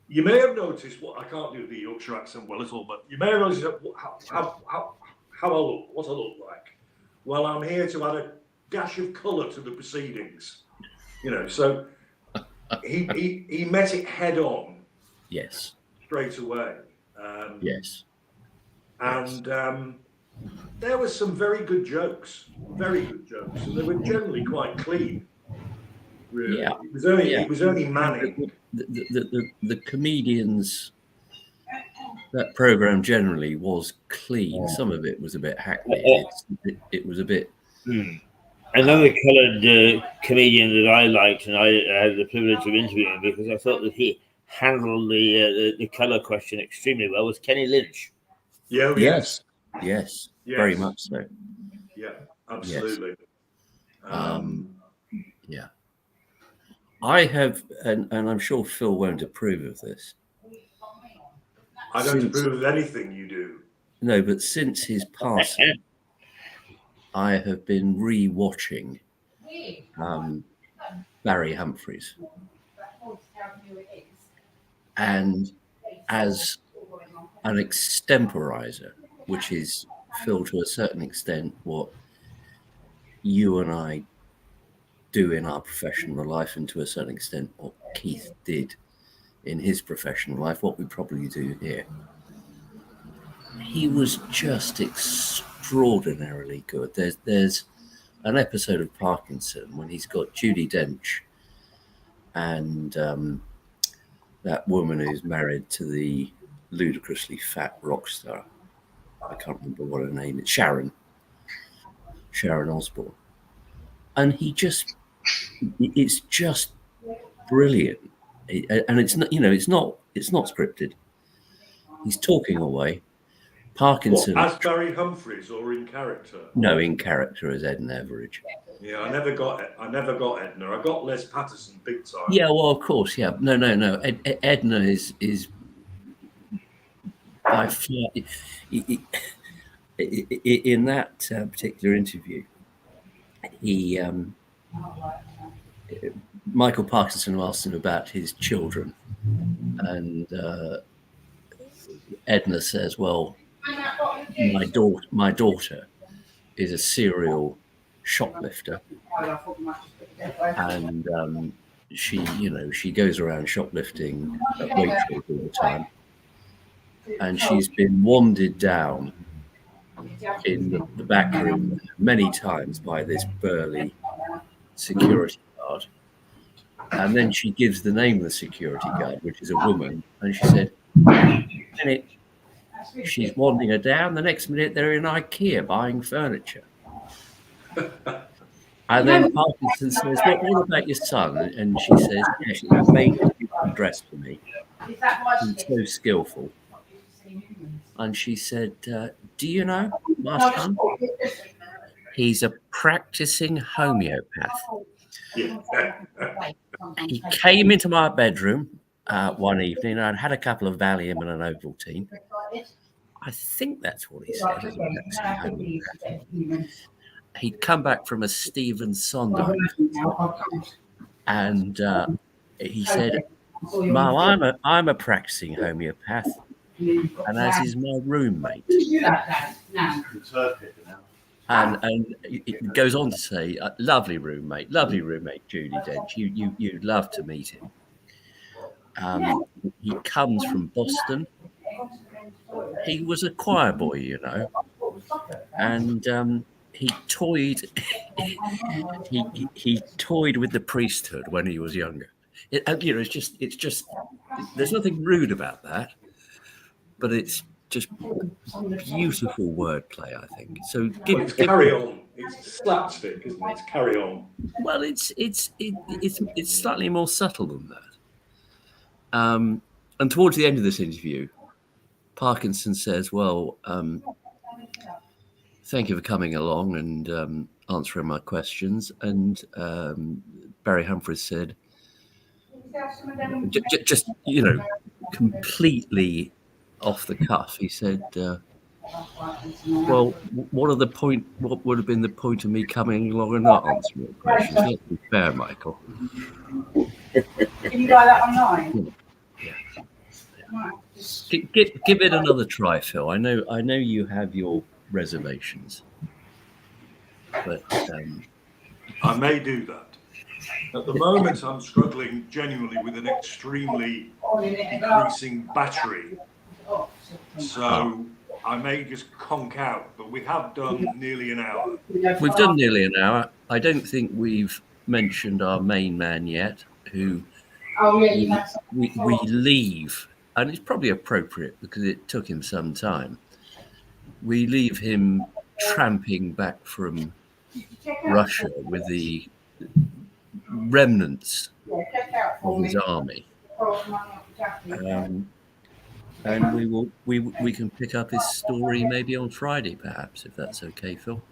you may have noticed what I can't do the Yorkshire accent well at all, but you may have noticed what I look like. Well, I'm here to add a dash of colour to the proceedings. So he met it head on. Yes. Straight away. Yes. And there were some very good jokes, and they were generally quite clean. Really. Yeah. It was only Manning. The comedians, that program generally was clean. Some of it was a bit hackneyed. It was a bit. Another coloured comedian that I liked, and I had the privilege of interviewing because I thought that he handled the colour question extremely well, was Kenny Lynch. Yeah. Yes. Very much so. Yeah, absolutely. Yes. Yeah. I have, and I'm sure Phil won't approve of this. I don't approve of anything you do. No, but since his passing, I have been re-watching Barry Humphries. And as an extemporizer, which is, Phil, to a certain extent, what you and I do in our professional life, and to a certain extent what Keith did in his professional life, what we probably do here. He was just extraordinarily good. There's an episode of Parkinson when he's got Judi Dench and that woman who's married to the ludicrously fat rock star. I can't remember what her name is. Sharon Osbourne. And it's just brilliant. And it's not, it's not scripted. He's talking away. Parkinson. What, as Barry Humphries or in character? No, in character as Edna Everage. Yeah, I never got Edna. I got Les Patterson big time. Yeah, well, of course, yeah. No. Edna is by far in that particular interview. Michael Parkinson asked him about his children, and Edna says, "Well, my daughter is a serial shoplifter, and she goes around shoplifting at Wakefield all the time, and she's been wanded down in the back room many times by this burly security guard, and then she gives the name of the security guard, which is a woman, and she said, minute she's wanding her down, the next minute they're in IKEA buying furniture." And then Parkinson says, "What about your son?" And she says, "Yeah, she made a dress for me. He's so skillful." And she said, "Do you know my son? He's a practicing homeopath. He came into my bedroom one evening. I'd had a couple of Valium and an Ovaltine. I think that's what he said. he'd come back from a Stephen Sondheim, and he said, "Mum, I'm a practicing homeopath, and as is my roommate." And it goes on to say, lovely roommate, Judy Dench. You'd love to meet him. He comes from Boston. He was a choir boy, you know, and he toyed. he toyed with the priesthood when he was younger. You know, it's just. There's nothing rude about that, but it's just beautiful wordplay, I think. So it's carry on. It's slapstick, isn't it? It's carry on. Well, it's slightly more subtle than that. And towards the end of this interview, Parkinson says, "Well, thank you for coming along and answering my questions." And Barry Humphries said, just you know, completely off the cuff, he said, "Well, what would have been the point of me coming along and not answering your questions? Let's be fair, Michael." Can you buy that online? Yeah. Give it another try, Phil. I know you have your reservations, but I may do that. At the moment, I'm struggling genuinely with an extremely decreasing battery, so I may just conk out. But we have done nearly an hour. We've done nearly an hour. I don't think we've mentioned our main man yet, who we leave, and it's probably appropriate because it took him some time. We leave him tramping back from Russia with the remnants of his army, and we can pick up his story maybe on Friday, perhaps, if that's okay, Phil.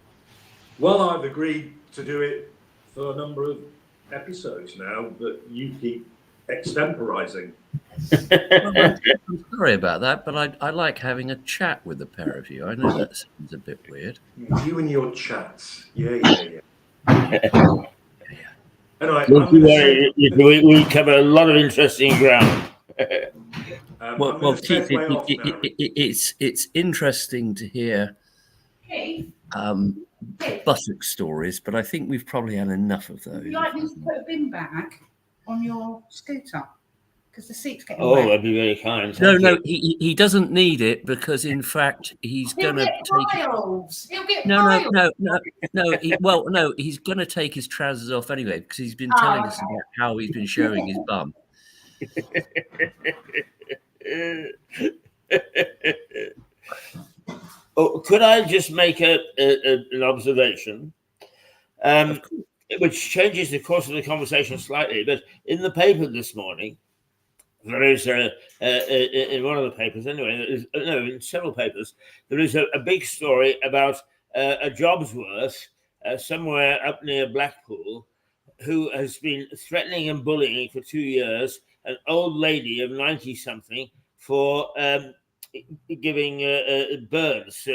Well, I've agreed to do it for a number of episodes now, but you keep extemporizing. Well, I'm sorry about that, but I like having a chat with the pair of you. I know that sounds a bit weird. You and your chats. Yeah. Anyway, we cover a lot of interesting ground. It's interesting to hear buttock stories, but I think we've probably had enough of those. Would you like me to put a bin bag on your scooter? Because the seat's getting wet. wet. That'd be very kind. No, he doesn't need it because, in fact, he's going to take. He'll get No. He's going to take his trousers off anyway because he's been telling us about how he's been showing his bum. Could I just make an observation, which changes the course of the conversation slightly? But in the paper this morning, there is in one of the papers, anyway, in several papers, there is a big story about a job's worth somewhere up near Blackpool, who has been threatening and bullying for 2 years an old lady of 90-something for giving birds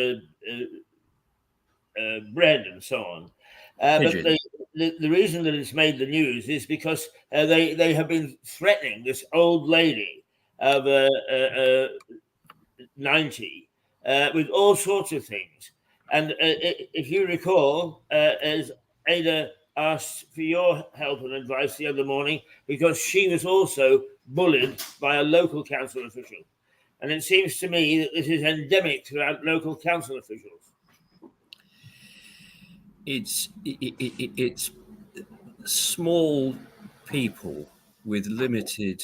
bread and so on. But the reason that it's made the news is because they have been threatening this old lady of 90 with all sorts of things. And if you recall, as Ada asked for your help and advice the other morning, because she was also bullied by a local council official. And it seems to me that this is endemic throughout local council officials. It's small people with limited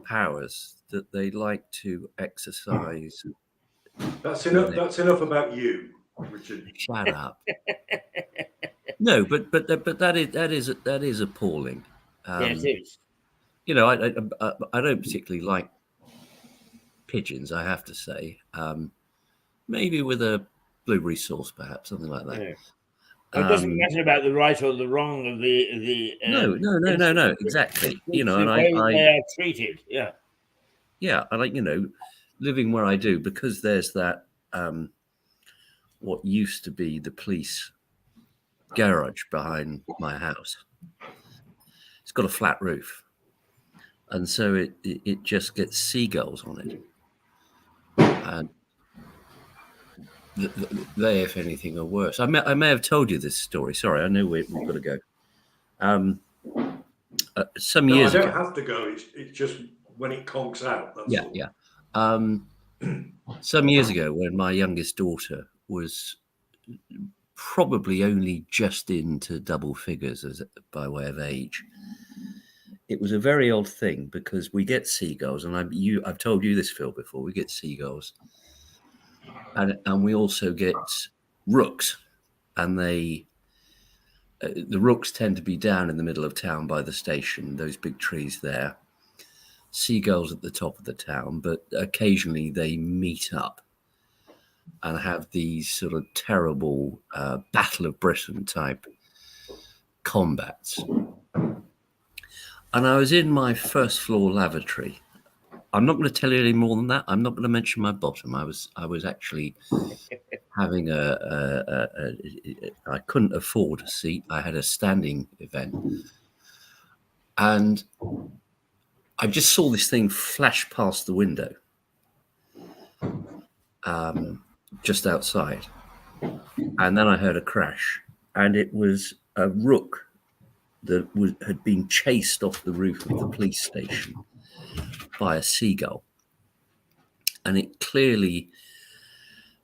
powers that they like to exercise. That's enough about you, Richard. Shut up. No, but that is appalling. Yes, it is. You know, I don't particularly like pigeons, I have to say. Maybe with a blueberry sauce, perhaps, something like that. Yeah. It doesn't matter about the right or the wrong of the. No, exactly. You know, and they are treated. Yeah. Yeah, I like, living where I do, because there's that what used to be the police garage behind my house. It's got a flat roof, and so it just gets seagulls on it, and they, if anything, are worse. I may have told you this story. Sorry, I know we've got to go. Some No, I years don't ago. have to go. It's just when it conks out. That's all. Yeah. Some years ago, when my youngest daughter was probably only just into double figures by way of age, it was a very odd thing because we get seagulls, and I've told you this, Phil, before. We get seagulls, and we also get rooks, and the rooks tend to be down in the middle of town by the station, those big trees there. Seagulls at the top of the town, but occasionally they meet up and have these sort of terrible Battle of Britain type combats. And I was in my first floor lavatory. I'm not going to tell you any more than that. I'm not going to mention my bottom. I was actually having I couldn't afford a seat. I had a standing event, and I just saw this thing flash past the window, just outside, and then I heard a crash, and it was a rook that had been chased off the roof of the police station by a seagull, and it clearly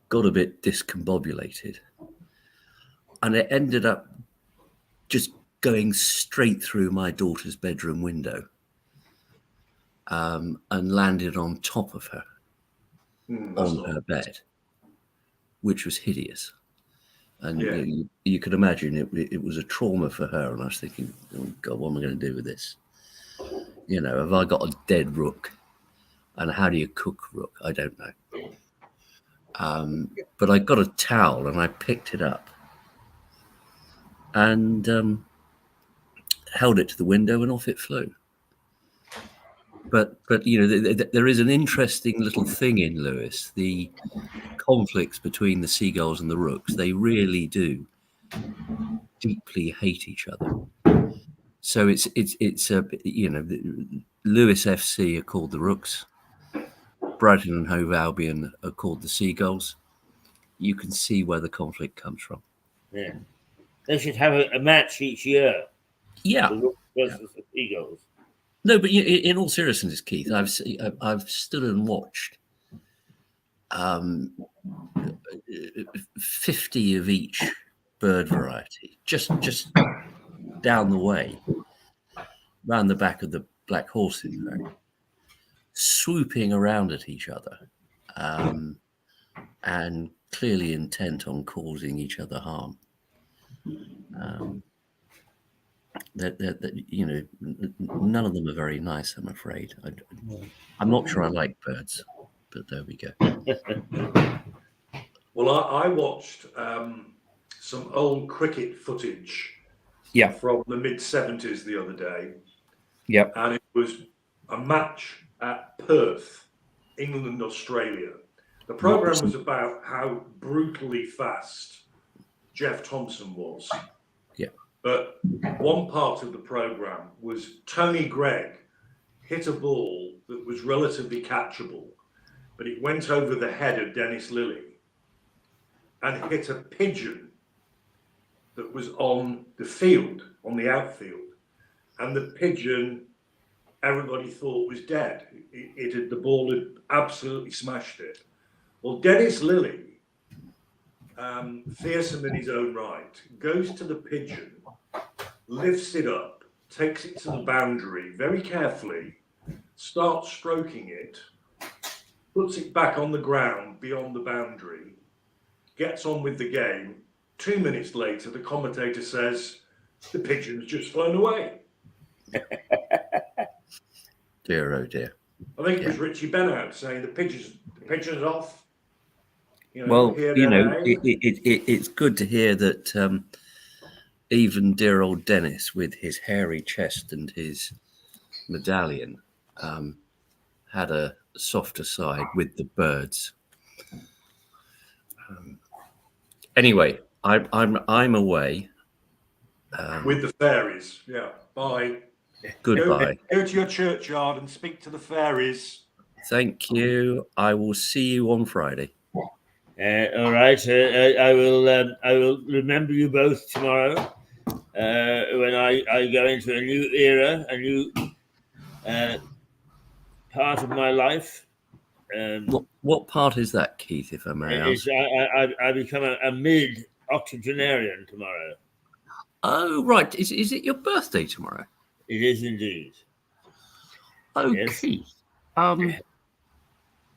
got a bit discombobulated, and it ended up just going straight through my daughter's bedroom window, and landed on top of her on her bed, which was hideous. And you could imagine it was a trauma for her. And I was thinking, oh God, what am I going to do with this? You know, have I got a dead rook? And how do you cook rook? I don't know. But I got a towel and I picked it up and held it to the window, and off it flew. But you know, there is an interesting little thing in Lewis. The conflicts between the seagulls and the rooks, they really do deeply hate each other. So it's you know, Lewis FC are called the Rooks, Brighton and Hove Albion are called the Seagulls. You can see where the conflict comes from. Yeah, they should have a match each year. Yeah, the Rooks versus the Seagulls. No, but in all seriousness, Keith, I've stood and watched 50 of each bird variety just down the way, round the back of the Black Horse, in fact, swooping around at each other, and clearly intent on causing each other harm. That you know, none of them are very nice, I'm afraid. I'm not sure I like birds, but there we go. Well, I watched some old cricket footage from the mid-70s the other day. Yep. And it was a match at Perth, England and Australia. The programme was about how brutally fast Jeff Thompson was. Yeah. But one part of the programme was Tony Gregg hit a ball that was relatively catchable, but it went over the head of Dennis Lilly and hit a pigeon that was on the field, on the outfield. And the pigeon, everybody thought was dead. The ball had absolutely smashed it. Well, Dennis Lilly, fearsome in his own right, goes to the pigeon, lifts it up, takes it to the boundary very carefully, starts stroking it, puts it back on the ground beyond the boundary, gets on with the game. 2 minutes later, the commentator says, the pigeon's just flown away. Dear, oh dear. I think it was Richie Benout saying the pigeon's off. You know, well, you know, it's good to hear that even dear old Dennis, with his hairy chest and his medallion, had a softer side with the birds. Anyway, I'm away. With the fairies. Yeah. Bye. Goodbye. Go to your churchyard and speak to the fairies. Thank you. I will see you on Friday. All right. I will remember you both tomorrow when I go into a new era, a new part of my life. What part is that, Keith, if I may ask? I become a mid-octogenarian tomorrow. Oh, right. Is it your birthday tomorrow? It is indeed. Oh, Yes. Keith.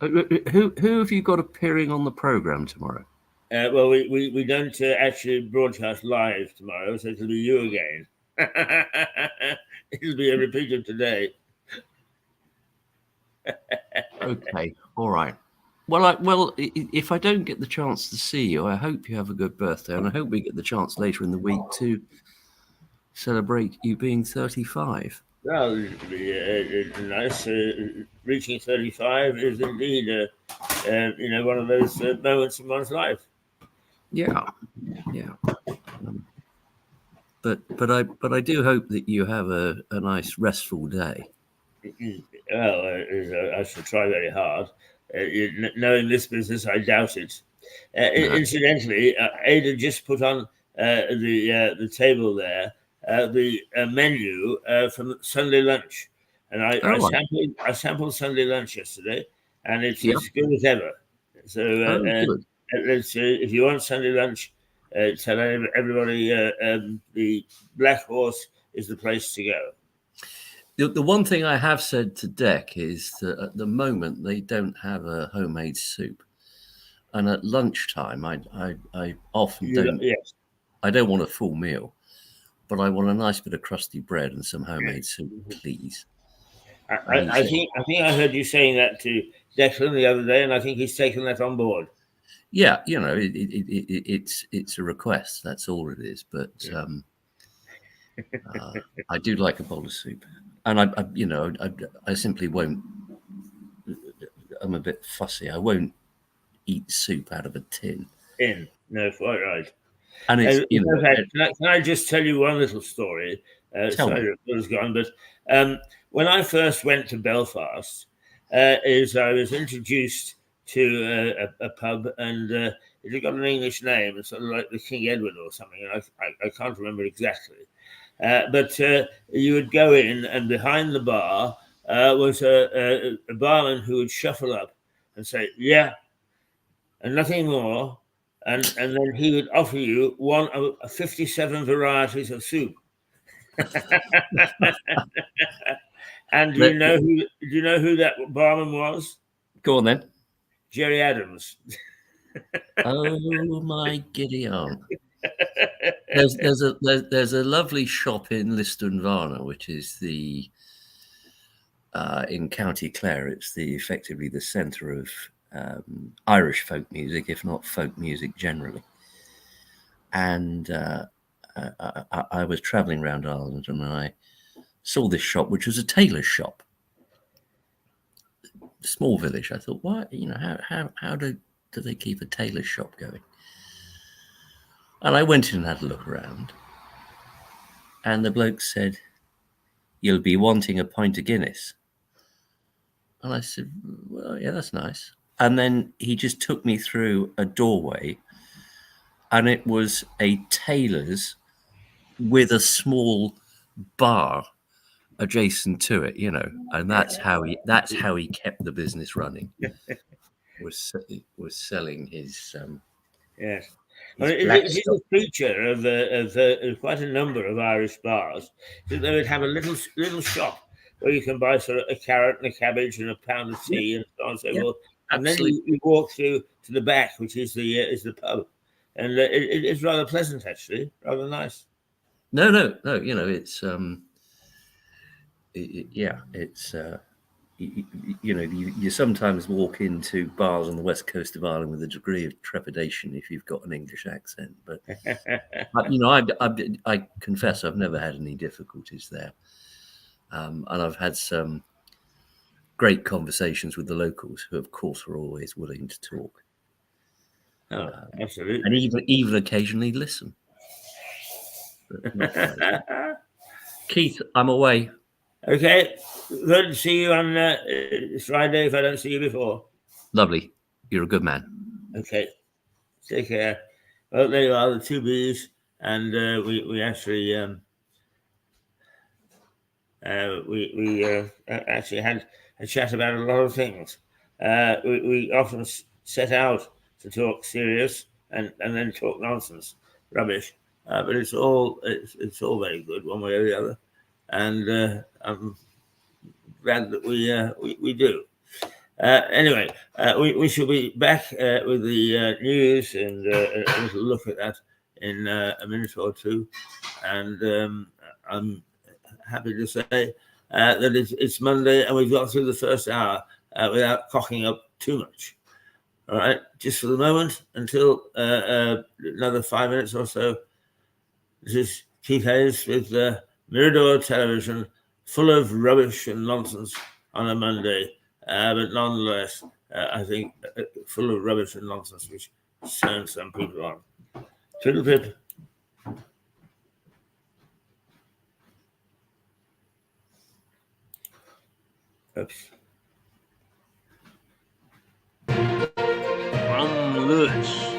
Who have you got appearing on the programme tomorrow? Well, we don't actually broadcast live tomorrow, so it'll be you again. It'll be a repeat of today. Okay, all right. Well, if I don't get the chance to see you, I hope you have a good birthday, and I hope we get the chance later in the week to celebrate you being 35. Well, it's nice. Reaching 35 is indeed, one of those moments in one's life. Yeah. But I do hope that you have a nice restful day. Well, I shall try very hard. Knowing this business, I doubt it. Incidentally, Ada just put on the table there the menu from Sunday lunch, and I sampled Sunday lunch yesterday, and it's as good as ever. So good. if you want Sunday lunch, tell everybody the Black Horse is the place to go. The one thing I have said to Dec is that at the moment they don't have a homemade soup, and at lunchtime I often don't. Yes. I don't want a full meal, but I want a nice bit of crusty bread and some homemade soup, please. I think I heard you saying that to Declan the other day, and I think he's taken that on board. Yeah, it's a request. That's all it is. But I do like a bowl of soup, and I simply won't. I'm a bit fussy. I won't eat soup out of a tin. No, quite right. And it's can I just tell you one little story? Sorry, it was gone, but when I first went to Belfast, I was introduced to a pub, and it had got an English name, it's sort of like the King Edward or something. And I can't remember exactly, but you would go in, and behind the bar was a barman who would shuffle up and say, "Yeah," and nothing more. And then he would offer you one of 57 varieties of soup. And do you know who that barman was? Go on then. Jerry Adams. Oh my giddy aunt. There's a lovely shop in Liston Varna, which is the in County Clare. It's effectively the centre of Irish folk music, if not folk music generally. And I was travelling around Ireland, and I saw this shop, which was a tailor's shop, small village. I thought, why? How do they keep a tailor's shop going? And I went in and had a look around, and the bloke said, "You'll be wanting a pint of Guinness." And I said, "Well, yeah, that's nice." And then he just took me through a doorway, and it was a tailor's with a small bar adjacent to it, and that's how he kept the business running. was selling his yes. It's a feature of quite a number of Irish bars that they would have a little shop where you can buy sort of a carrot and a cabbage and a pound of tea and so on and so forth. And then you walk through to the back, which is the pub, and it's rather pleasant, actually, rather nice. No, it's it's you sometimes walk into bars on the west coast of Ireland with a degree of trepidation if you've got an English accent, but I confess I've never had any difficulties there, and I've had some great conversations with the locals, who of course are always willing to talk. Absolutely, and even occasionally listen. Not quite. Keith, I'm away. Okay, good to see you on Friday if I don't see you before. Lovely. You're a good man. Okay, take care. Well, there you are, the two Bs, and we actually actually had a chat about a lot of things. We often set out to talk serious and then talk nonsense, rubbish, but it's all very good one way or the other, and I'm glad that we do. Anyway, we shall be back with the news and a little look at that in a minute or two. And I'm happy to say that it's Monday and we've got through the first hour without cocking up too much. All right, just for the moment, until another 5 minutes or so. This is Keith Hayes with Mirador Television, full of rubbish and nonsense on a Monday. But nonetheless, I think full of rubbish and nonsense, which turns some people on. Twiddle pip. Oops. From Lewis.